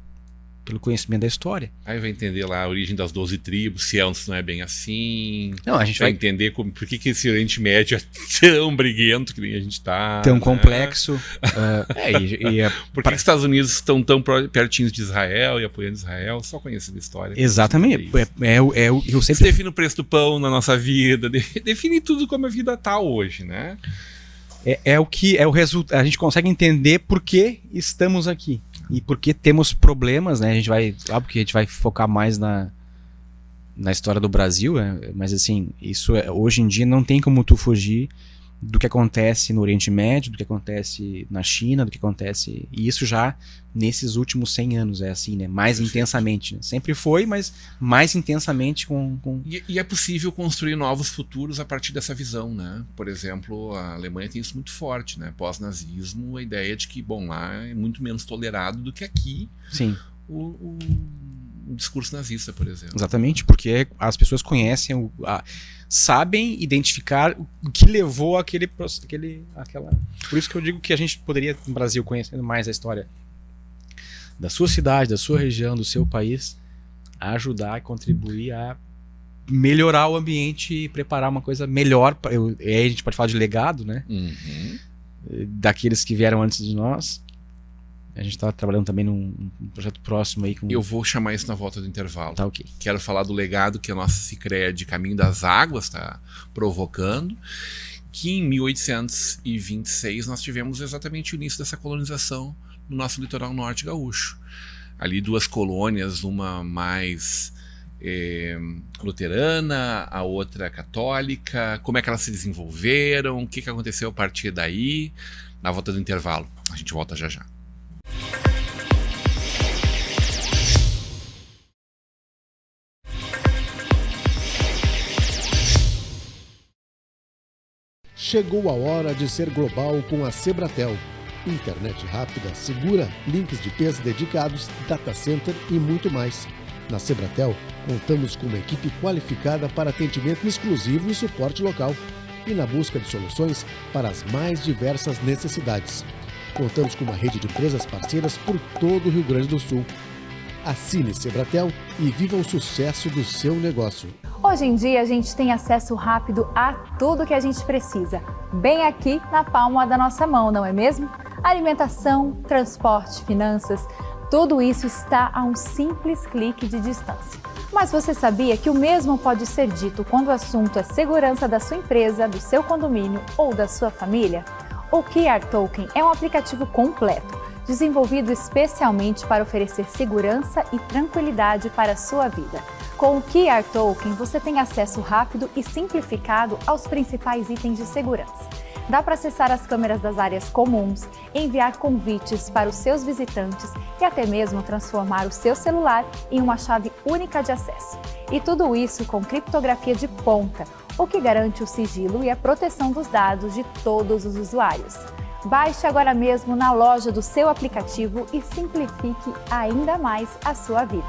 pelo conhecimento da história. Aí vai entender lá a origem das 12 tribos, se não é bem assim. Não, a gente vai entender por que esse Oriente Médio é tão briguento que nem a gente tá. Tão complexo. Por que os Estados Unidos estão tão pertinhos de Israel e apoiando Israel? Só conhecendo a história. Exatamente. Eu sempre define o preço do pão na nossa vida, define tudo como a vida tá hoje, né? O que é o resultado. A gente consegue entender por que estamos aqui. E porque temos problemas, né? Óbvio que a gente vai focar mais na história do Brasil, mas assim, hoje em dia não tem como tu fugir do que acontece no Oriente Médio, do que acontece na China, do que acontece... E isso já nesses últimos 100 anos é assim, né? Mais intensamente. Né? Sempre foi, mas mais intensamente com... E é possível construir novos futuros a partir dessa visão, né? Por exemplo, a Alemanha tem isso muito forte, né? Pós-nazismo, a ideia de que, bom, lá é muito menos tolerado do que aqui. Sim. O discurso nazista, por exemplo. Exatamente, porque as pessoas conhecem, sabem identificar o que levou aquela... Por isso que eu digo que a gente poderia, no Brasil, conhecendo mais a história da sua cidade, da sua região, do seu país, a ajudar e contribuir a melhorar o ambiente e preparar uma coisa melhor. Aí a gente pode falar de legado, né? Uhum. Daqueles que vieram antes de nós. A gente está trabalhando também num projeto próximo aí com... Eu vou chamar isso na volta do intervalo. Tá, ok. Quero falar do legado que a nossa Sicredi Caminho das Águas está provocando, que em 1826 nós tivemos exatamente o início dessa colonização no nosso litoral norte gaúcho. Ali 2 colônias, uma mais luterana, a outra católica. Como é que elas se desenvolveram? O que aconteceu a partir daí? Na volta do intervalo. A gente volta já já. Chegou a hora de ser global com a Sebratel. Internet rápida, segura, links de peso dedicados, data center e muito mais. Na Sebratel, contamos com uma equipe qualificada para atendimento exclusivo e suporte local e na busca de soluções para as mais diversas necessidades. Contamos com uma rede de empresas parceiras por todo o Rio Grande do Sul. Assine Sebratel e viva o sucesso do seu negócio. Hoje em dia a gente tem acesso rápido a tudo que a gente precisa, bem aqui na palma da nossa mão, não é mesmo? Alimentação, transporte, finanças, tudo isso está a um simples clique de distância. Mas você sabia que o mesmo pode ser dito quando o assunto é segurança da sua empresa, do seu condomínio ou da sua família? O QR Token é um aplicativo completo, desenvolvido especialmente para oferecer segurança e tranquilidade para a sua vida. Com o QR Token, você tem acesso rápido e simplificado aos principais itens de segurança. Dá para acessar as câmeras das áreas comuns, enviar convites para os seus visitantes e até mesmo transformar o seu celular em uma chave única de acesso. E tudo isso com criptografia de ponta, o que garante o sigilo e a proteção dos dados de todos os usuários. Baixe agora mesmo na loja do seu aplicativo e simplifique ainda mais a sua vida.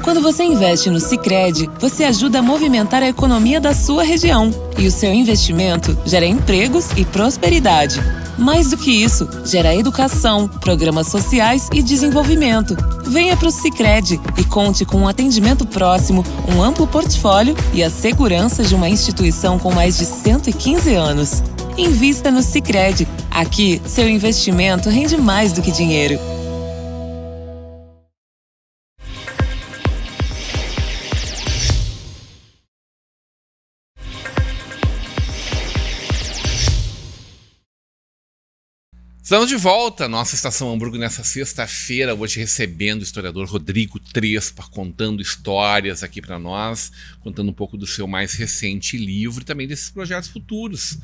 Quando você investe no Sicredi, você ajuda a movimentar a economia da sua região. E o seu investimento gera empregos e prosperidade. Mais do que isso, gera educação, programas sociais e desenvolvimento. Venha para o Sicredi e conte com um atendimento próximo, um amplo portfólio e a segurança de uma instituição com mais de 115 anos. Invista no Sicredi. Aqui, seu investimento rende mais do que dinheiro. Estamos de volta à nossa Estação Hamburgo nessa sexta-feira, hoje recebendo o historiador Rodrigo Trespa, contando histórias aqui para nós, contando um pouco do seu mais recente livro e também desses projetos futuros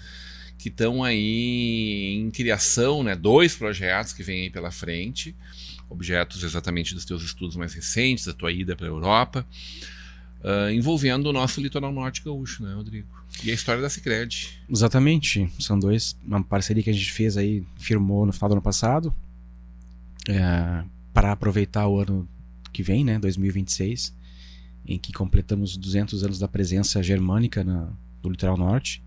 que estão aí em criação, né? 2 projetos que vêm aí pela frente, objetos exatamente dos teus estudos mais recentes, da tua ida para a Europa, envolvendo o nosso litoral norte gaúcho, né, Rodrigo? E a história da Sicredi. Exatamente, são uma parceria que a gente fez aí, firmou no final do ano passado, para aproveitar o ano que vem, né, 2026, em que completamos 200 anos da presença germânica no litoral norte.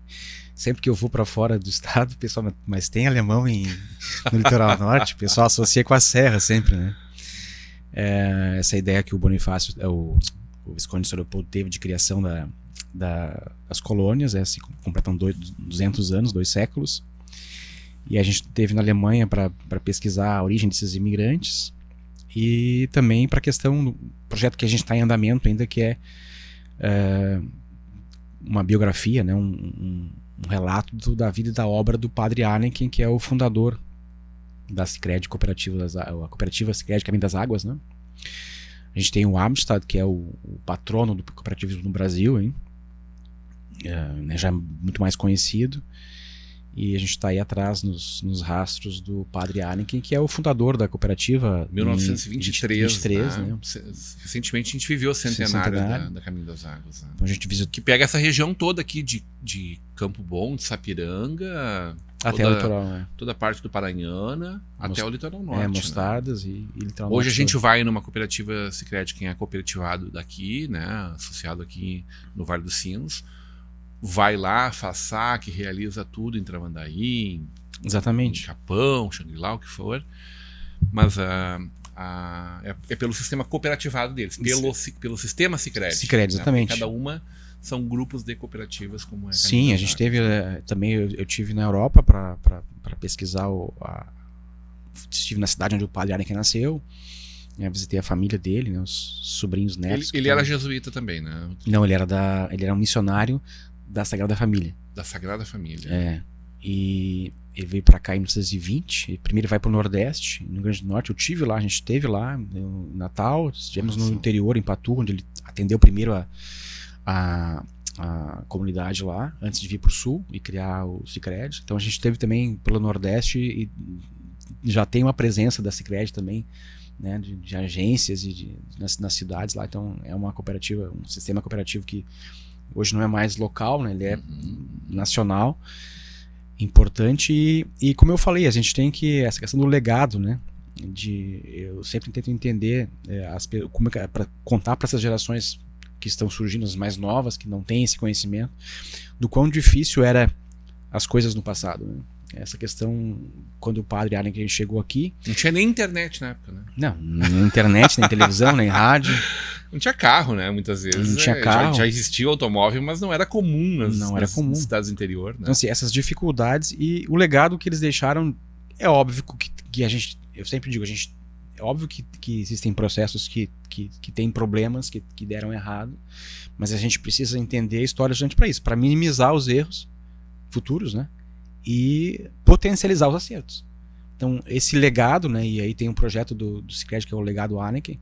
Sempre que eu vou para fora do estado, o pessoal, mas tem alemão no litoral norte? O pessoal associa com a serra sempre, né? Essa ideia que o Bonifácio, o Visconde de São Leopoldo teve de criação das colônias, se completam 200 anos, 2 séculos, e a gente teve na Alemanha para pesquisar a origem desses imigrantes e também para a questão do projeto que a gente está em andamento ainda, que é uma biografia, né, um relato da vida e da obra do Padre Arneken, que é o fundador da Sicredi a cooperativa Sicredi Caminho das Águas, né? A gente tem o Amstad, que é o patrono do cooperativismo no Brasil, hein? Já muito mais conhecido, e a gente está aí atrás nos rastros do Padre Arneken, que é o fundador da cooperativa 1923, né? Recentemente a gente viveu o centenário da Caminho das Águas, né? Então a gente visitou, que pega essa região toda aqui de Campo Bom, de Sapiranga, até o litoral, né? Toda a parte do Paranhana, até o litoral norte, Mostardas, né? e litoral hoje norte. A gente vai numa cooperativa Sicredi, quem é cooperativado daqui, né, associado aqui no Vale dos Sinos, vai lá, faz saque, realiza tudo em Tramandaí, exatamente, em Capão, Xangri-Lá, o que for, mas é pelo sistema cooperativado deles, pelo sistema Sicredi. Sicredi, exatamente. Né? Cada uma são grupos de cooperativas como é. Sim, a gente teve também, eu tive na Europa para pesquisar estive na cidade onde o Padre Arneken nasceu, né, visitei a família dele, né, os sobrinhos, netos. Ele era jesuíta também, né? Não, ele era um missionário da Sagrada Família. Da Sagrada Família. E ele veio para cá em 1920. Primeiro ele vai para o Nordeste, no Rio Grande do Norte. Eu tive lá, a gente esteve lá no Natal, estivemos no interior, em Patu, onde ele atendeu primeiro a comunidade lá, antes de vir para o Sul e criar o Sicredi. Então a gente esteve também pelo Nordeste e já tem uma presença da Sicredi também, né, de agências nas cidades lá. Então é uma cooperativa, um sistema cooperativo que hoje não é mais local, né, ele é nacional, importante, e como eu falei, a gente tem que, essa questão do legado, né, eu sempre tento entender como é para contar para essas gerações que estão surgindo, as mais novas, que não têm esse conhecimento, do quão difícil era as coisas no passado, né? Essa questão, quando o Padre Arneken chegou aqui... Não tinha nem internet na época, né? Não, nem internet, nem televisão, nem rádio. Não tinha carro, né? Muitas vezes. Não tinha carro. Já existia o automóvel, mas não era comum nas cidades do interior, né? Então, assim, essas dificuldades e o legado que eles deixaram, é óbvio que a gente... Eu sempre digo, é óbvio que existem processos que têm problemas, que deram errado, mas a gente precisa entender a história justamente para isso, para minimizar os erros futuros, né? E potencializar os acertos. Então, esse legado, né, e aí tem um projeto do Sicredi, que é o legado Arneken,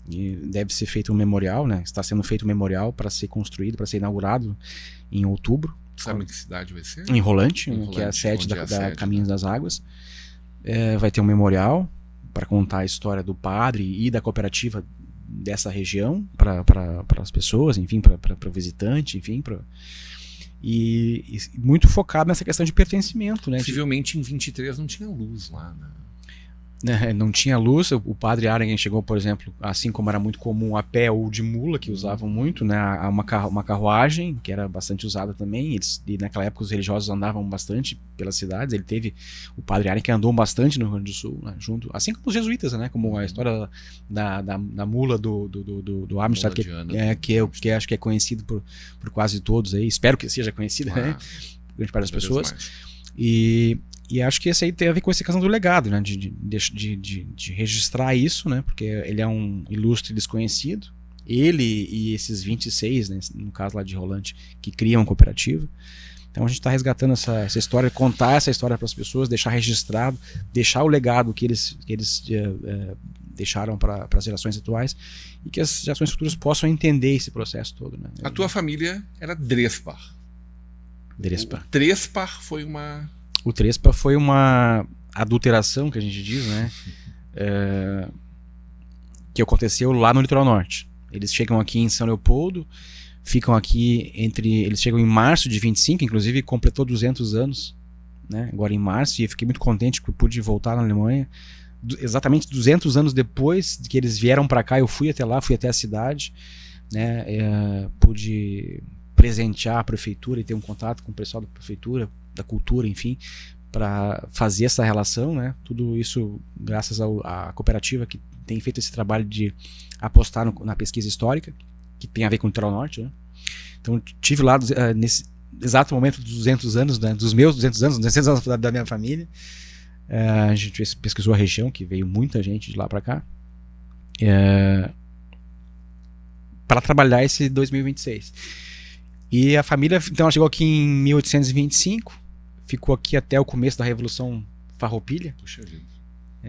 e deve ser feito um memorial, né, está sendo feito um memorial para ser construído, para ser inaugurado em outubro. Sabe em que cidade vai ser? Em Rolante, né, que é a sede da Caminhos das Águas. Vai ter um memorial para contar a história do padre e da cooperativa dessa região para as pessoas, enfim, para o visitante, enfim, e muito focado nessa questão de pertencimento, né? Possivelmente em 23 não tinha luz lá, né? Não tinha luz. O padre Arengen chegou, por exemplo, assim como era muito comum, a pé ou de mula, que usavam muito, né, uma carruagem, que era bastante usada também. E naquela época os religiosos andavam bastante pelas cidades. O padre Arengen andou bastante no Rio Grande do Sul, né, junto, assim como os jesuítas, né, como a história da mula do Amistad, que acho que é conhecido por quase todos aí. Espero que seja conhecido, né, grande parte das pessoas. E acho que esse aí tem a ver com essa questão do legado, né? De registrar isso, né? Porque ele é um ilustre desconhecido. Ele e esses 26, né? No caso lá de Rolante, que criam a cooperativa. Então a gente está resgatando essa história, contar essa história para as pessoas, deixar registrado, deixar o legado que eles deixaram para as gerações atuais e que as gerações futuras possam entender esse processo todo, né? A tua família era Drespar. Drespar. O Drespar foi uma... O Trespa foi uma adulteração, que a gente diz, né? Que aconteceu lá no litoral norte. Eles chegam aqui em São Leopoldo, ficam aqui eles chegam em março de 25, inclusive completou 200 anos, né? Agora em março, e eu fiquei muito contente que eu pude voltar na Alemanha. Exatamente 200 anos depois de que eles vieram para cá, eu fui até lá, fui até a cidade, né? Pude presentear a prefeitura e ter um contato com o pessoal da prefeitura, da cultura, enfim, para fazer essa relação, né? Tudo isso graças à cooperativa que tem feito esse trabalho de apostar na pesquisa histórica, que tem a ver com o litoral norte, né? Então tive lá nesse exato momento dos 200 anos, né? Dos meus 200 anos, 200 anos da minha família. A gente pesquisou a região, que veio muita gente de lá para cá, para trabalhar esse 2026. E a família, então, ela chegou aqui em 1825, ficou aqui até o começo da Revolução Farroupilha. Puxa vida.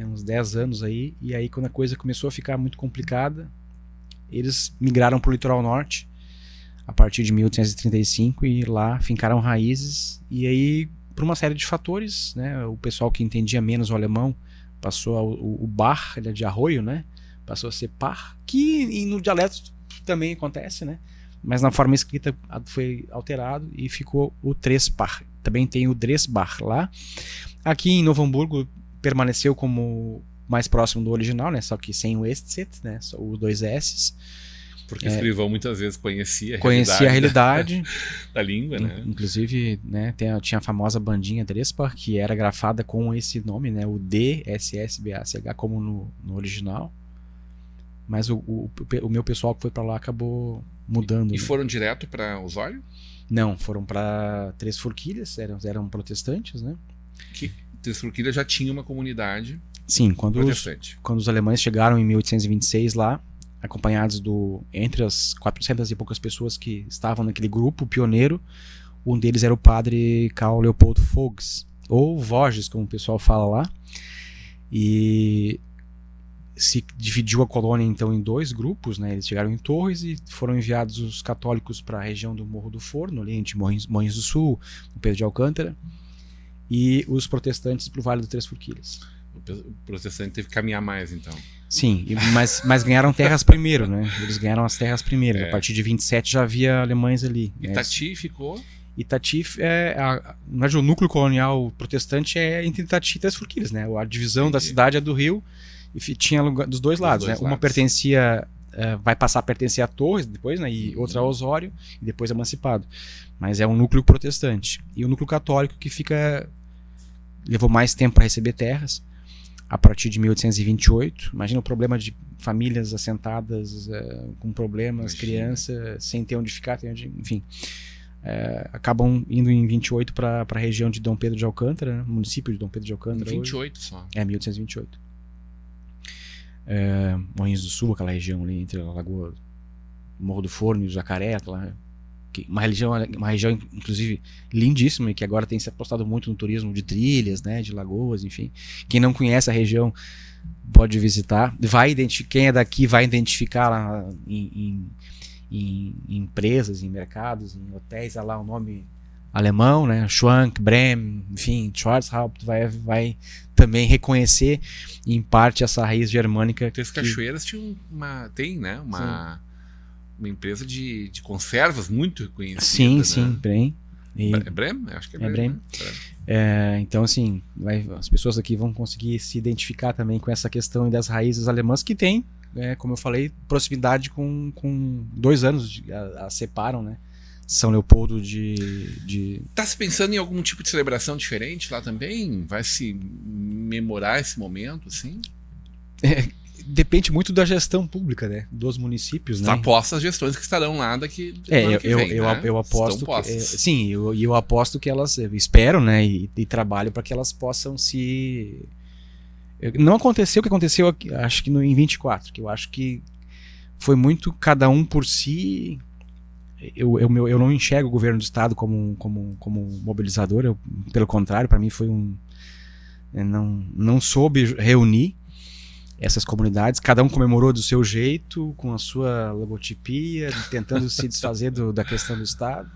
Uns 10 anos aí. E aí, quando a coisa começou a ficar muito complicada, eles migraram para o litoral norte a partir de 1835 e lá fincaram raízes. E aí, por uma série de fatores, né, o pessoal que entendia menos o alemão passou o bar, ele é de arroio, né, passou a ser par, que no dialeto também acontece, né? Mas na forma escrita foi alterado e ficou o Trespar. Também tem o Dresbar lá. Aqui em Novo Hamburgo permaneceu como mais próximo do original, né? Só que sem o Estzet, né? Só os 2 S's. Porque o escrivão muitas vezes conhecia a realidade da língua, né? Inclusive, né, tinha a famosa bandinha Drespar, que era grafada com esse nome, né? O DSSBACH como no original. Mas o meu pessoal que foi para lá acabou mudando. E foram direto para Osório? Não, foram para Três Forquilhas, eram protestantes, né? Que Três Forquilhas já tinha uma comunidade. Sim, quando os alemães chegaram em 1826 lá, acompanhados entre as 400 e poucas pessoas que estavam naquele grupo pioneiro, um deles era o padre Karl Leopold Voges, ou Voges, como o pessoal fala lá, e se dividiu a colônia então em 2 grupos, né? Eles chegaram em Torres e foram enviados os católicos para a região do Morro do Forno, ali entre Morrinhos do Sul, o Pedro de Alcântara, e os protestantes para o Vale do Três Forquilhas. O protestante teve que caminhar mais, então. Sim, mas ganharam terras primeiro, né? Eles ganharam as terras primeiro. A partir de 27 já havia alemães ali. Itati ficou? Itati o núcleo colonial protestante é entre Itati e Três Forquilhas, né? A divisão da cidade é do Rio e tinha lugar dos dois lados, né? Uma pertencia, vai passar a pertencer a Torres depois, né? E outra a Osório e depois emancipado. Mas é um núcleo protestante. E o núcleo católico que levou mais tempo para receber terras. A partir de 1828, imagina o problema de famílias assentadas com problemas, crianças sem ter onde ficar, enfim, acabam indo em 28 para a região de Dom Pedro de Alcântara, né? Município de Dom Pedro de Alcântara. 28 hoje. Só. 1828. Morrinhos do Sul, aquela região ali entre a Lagoa, Morro do Forno e o Jacaré, uma região inclusive lindíssima e que agora tem se apostado muito no turismo de trilhas, né, de lagoas, enfim. Quem não conhece a região pode visitar, quem é daqui vai identificar lá em empresas, em mercados, em hotéis, lá o nome alemão, né, Schwank, Bremen, enfim, Schwarzhaupt, vai também reconhecer em parte essa raiz germânica. Três Cachoeiras tem uma empresa de conservas muito reconhecida. Sim, né? bem. É Bremen? Acho que é Bremen. Bremen. Então, assim, as pessoas aqui vão conseguir se identificar também com essa questão das raízes alemãs que tem, como eu falei, proximidade com 2 anos a separam, né? São Leopoldo de... Tá se pensando em algum tipo de celebração diferente lá também? Vai se memorar esse momento, assim? Depende muito da gestão pública, né? Dos municípios, né? Aposto as gestões que estarão lá daqui do ano que vem, né? Eu aposto eu aposto que elas esperam, né? E trabalho para que elas possam se... Não aconteceu o que aconteceu aqui, acho que em 24, que eu acho que foi muito cada um por si. Eu não enxergo o governo do estado como mobilizador, pelo contrário, para mim foi não soube reunir essas comunidades, cada um comemorou do seu jeito, com a sua logotipia, tentando se desfazer da questão do estado.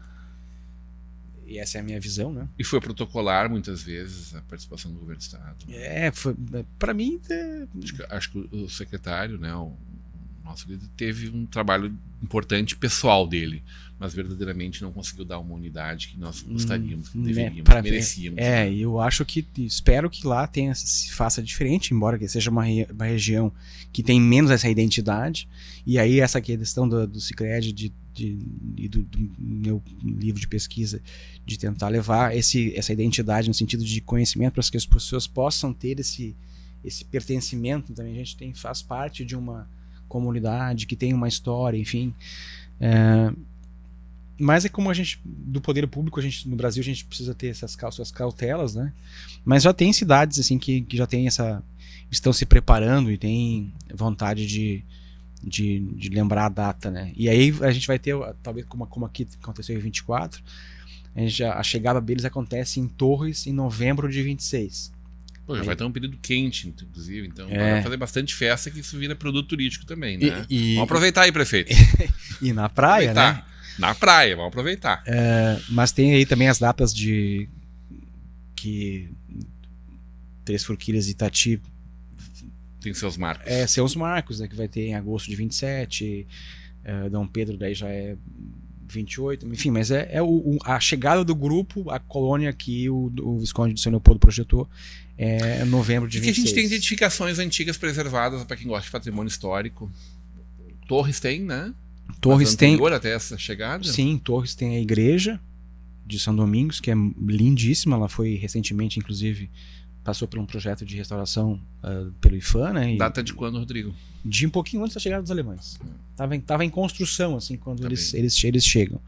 E essa é a minha visão, né? E foi protocolar muitas vezes a participação do governo do estado. Foi, para mim... Acho que o secretário, né, o nosso líder, teve um trabalho importante pessoal dele, mas verdadeiramente não conseguiu dar uma unidade que nós gostaríamos, que deveríamos, merecíamos. Eu acho que, espero que lá se faça diferente, embora que seja uma região que tem menos essa identidade, e aí essa questão do Sicredi e do meu livro de pesquisa, de tentar levar essa identidade no sentido de conhecimento para que as pessoas possam ter esse pertencimento também. A gente faz parte de uma comunidade que tem uma história, enfim. Mas é como a gente, do poder público, no Brasil a gente precisa ter essas cautelas, né? Mas já tem cidades assim que já tem estão se preparando e tem vontade de lembrar a data, né? E aí a gente vai ter, talvez como aqui aconteceu em 24, a chegada deles acontece em Torres em novembro de 26. Pô, já vai ter um período quente, inclusive, então vai fazer bastante festa, que isso vira produto turístico também, né? Vamos aproveitar aí, prefeito. E na praia, né? Na praia, vamos aproveitar. Mas tem aí também as datas que Três Forquilhas e Itati tem seus marcos. Seus marcos, né? Que vai ter em agosto de 27, Dom Pedro daí já é 28, enfim, mas a chegada do grupo, a colônia que o Visconde de São Leopoldo projetou é novembro de 26. Porque a gente tem identificações antigas preservadas para quem gosta de patrimônio histórico. Torres tem, né? Torres tem até essa chegada? Sim, Torres tem a igreja de São Domingos, que é lindíssima, ela foi recentemente, inclusive, passou por um projeto de restauração pelo IFAM, né? Data de quando, Rodrigo? De um pouquinho antes da chegada dos alemães. Tava em construção, assim, quando eles chegam.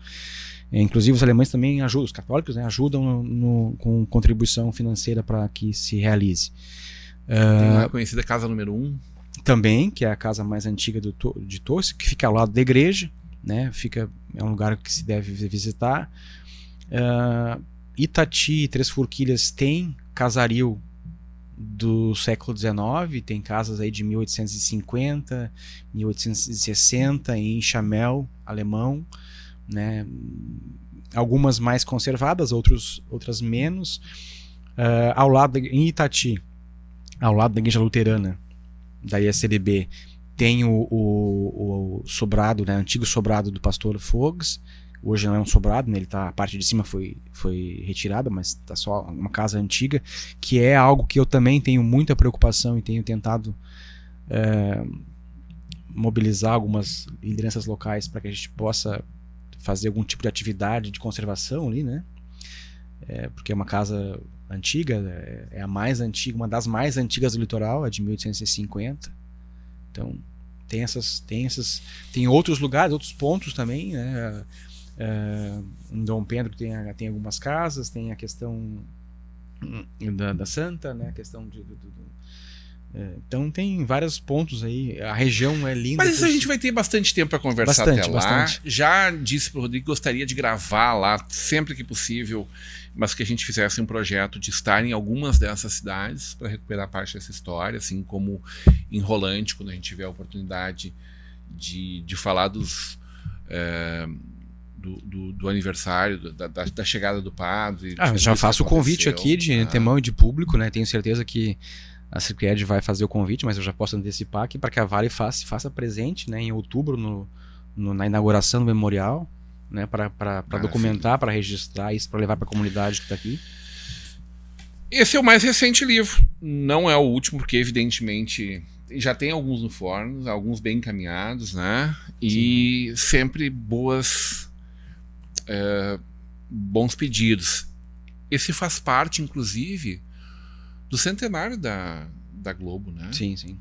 Inclusive os alemães também ajudam, os católicos, né, ajudam com contribuição financeira para que se realize. Tem a conhecida Casa Número 1. Também, que é a casa mais antiga de Torres, que fica ao lado da igreja, né? É um lugar que se deve visitar. Itati e Três Forquilhas tem casario do século XIX, tem casas aí de 1850, 1860 em chamel alemão, né? Algumas mais conservadas, outras menos. Ao lado em Itati, ao lado da igreja luterana da ISLB, tem o sobrado, né, antigo sobrado do pastor Fogs. Hoje não é um sobrado, né, a parte de cima foi retirada, mas está só uma casa antiga, que é algo que eu também tenho muita preocupação e tenho tentado mobilizar algumas lideranças locais para que a gente possa fazer algum tipo de atividade de conservação ali, né? Porque é uma casa antiga, é a mais antiga, uma das mais antigas do litoral, é de 1850. Então tem outros lugares, outros pontos também, né? Em Dom Pedro tem algumas casas, tem a questão da Santa, né? A questão então tem vários pontos aí. A região é linda. Mas isso a gente vai ter bastante tempo para conversar até lá. Bastante. Já disse para o Rodrigo que gostaria de gravar lá sempre que possível, mas que a gente fizesse um projeto de estar em algumas dessas cidades para recuperar parte dessa história, assim como em Rolante, quando a gente tiver a oportunidade de falar do aniversário, da chegada do padre. Já faço o convite aqui de antemão e de público, né? Tenho certeza que a Sicredi vai fazer o convite, mas eu já posso antecipar aqui para que a Vale faça presente, né, em outubro na inauguração do memorial, né, para documentar, para registrar isso, para levar para a comunidade que está aqui? Esse é o mais recente livro. Não é o último, porque evidentemente já tem alguns no forno, alguns bem encaminhados, né? E sim, sempre bons pedidos. Esse faz parte, inclusive, do centenário da Globo, né? Sim, sim.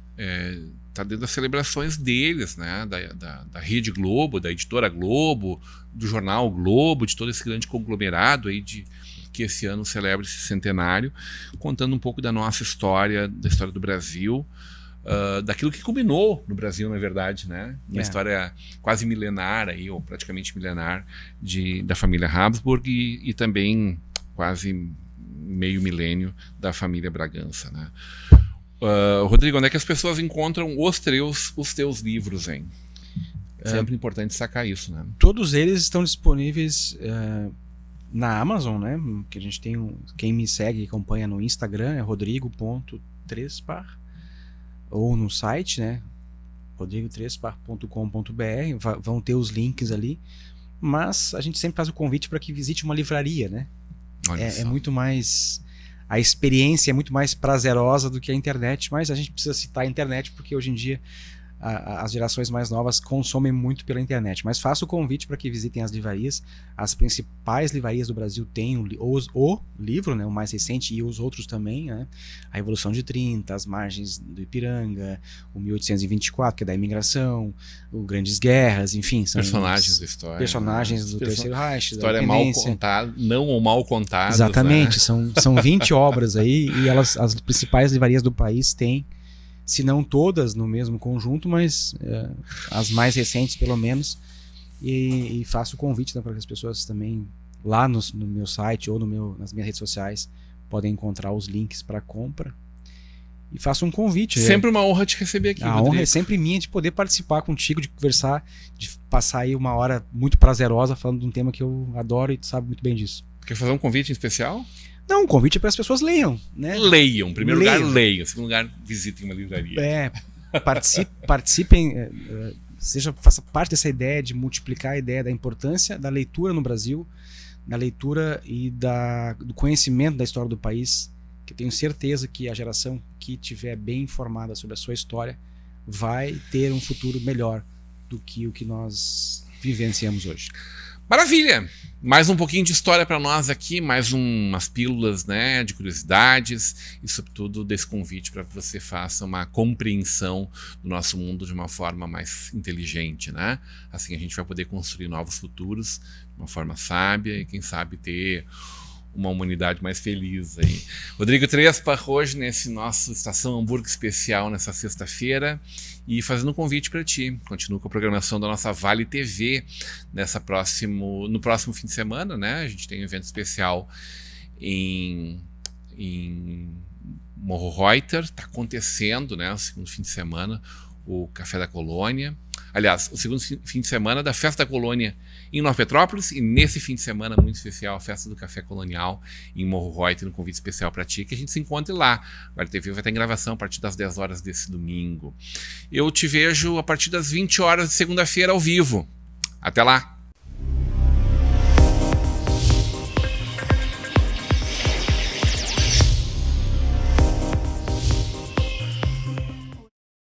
Tá dentro das celebrações deles, né? Da Rede Globo, da Editora Globo, do Jornal Globo, de todo esse grande conglomerado aí que esse ano celebra esse centenário, contando um pouco da nossa história, da história do Brasil, daquilo que culminou no Brasil, na verdade, né? Uma história quase milenar, aí, ou praticamente milenar, da família Habsburg e também quase meio milênio da família Bragança, né? Rodrigo, onde é que as pessoas encontram os teus livros, hein? É sempre importante sacar isso, né? Todos eles estão disponíveis na Amazon, né? Que a gente tem quem me segue e acompanha no Instagram é rodrigo.trespar, ou no site, né? rodrigotrespar.com.br, vão ter os links ali, mas a gente sempre faz o convite para que visite uma livraria, né? É muito mais... A experiência é muito mais prazerosa do que a internet, mas a gente precisa citar a internet porque hoje em dia as gerações mais novas consomem muito pela internet. Mas faço o convite para que visitem as livrarias. As principais livrarias do Brasil têm o livro, né, o mais recente, e os outros também, né? A Revolução de 30, As Margens do Ipiranga, o 1824, que é da imigração, o Grandes Guerras, enfim. São personagens da história. Personagens do Terceiro Reich, história da mal contada, não ou mal contada. Exatamente, né? são 20 obras aí, e as principais livrarias do país têm, se não todas no mesmo conjunto, mas as mais recentes pelo menos, e faço o convite, né, para que as pessoas também lá no meu site ou nas minhas redes sociais podem encontrar os links para compra, e faço um convite. Sempre uma honra te receber aqui, a Rodrigo. honra é sempre minha de poder participar contigo, de conversar, de passar aí uma hora muito prazerosa falando de um tema que eu adoro e tu sabe muito bem disso. Quer fazer um convite em especial? Não, o convite é para as pessoas leiam, né? Leiam, em primeiro lugar, leiam. Em segundo lugar, visitem uma livraria. Participem, faça parte dessa ideia de multiplicar a ideia da importância da leitura no Brasil, da leitura e do conhecimento da história do país, que eu tenho certeza que a geração que estiver bem informada sobre a sua história vai ter um futuro melhor do que o que nós vivenciamos hoje. Maravilha! Mais um pouquinho de história para nós aqui, mais umas pílulas, né, de curiosidades e, sobretudo, desse convite para que você faça uma compreensão do nosso mundo de uma forma mais inteligente, né? Assim a gente vai poder construir novos futuros de uma forma sábia e, quem sabe, ter uma humanidade mais feliz aí. Rodrigo Trespar, hoje nesse nosso Estação Hamburgo especial, nessa sexta-feira, e fazendo um convite para ti. Continua com a programação da nossa Vale TV no próximo fim de semana, né? A gente tem um evento especial em Morro Reuter, está acontecendo, né? O segundo fim de semana, o Café da Colônia. Aliás, o segundo fim de semana da Festa da Colônia em Nova Petrópolis, e nesse fim de semana muito especial, a Festa do Café Colonial em Morro Reuter, um convite especial para ti, que a gente se encontre lá. A Vale TV vai estar em gravação a partir das 10 horas desse domingo. Eu te vejo a partir das 20 horas de segunda-feira ao vivo. Até lá!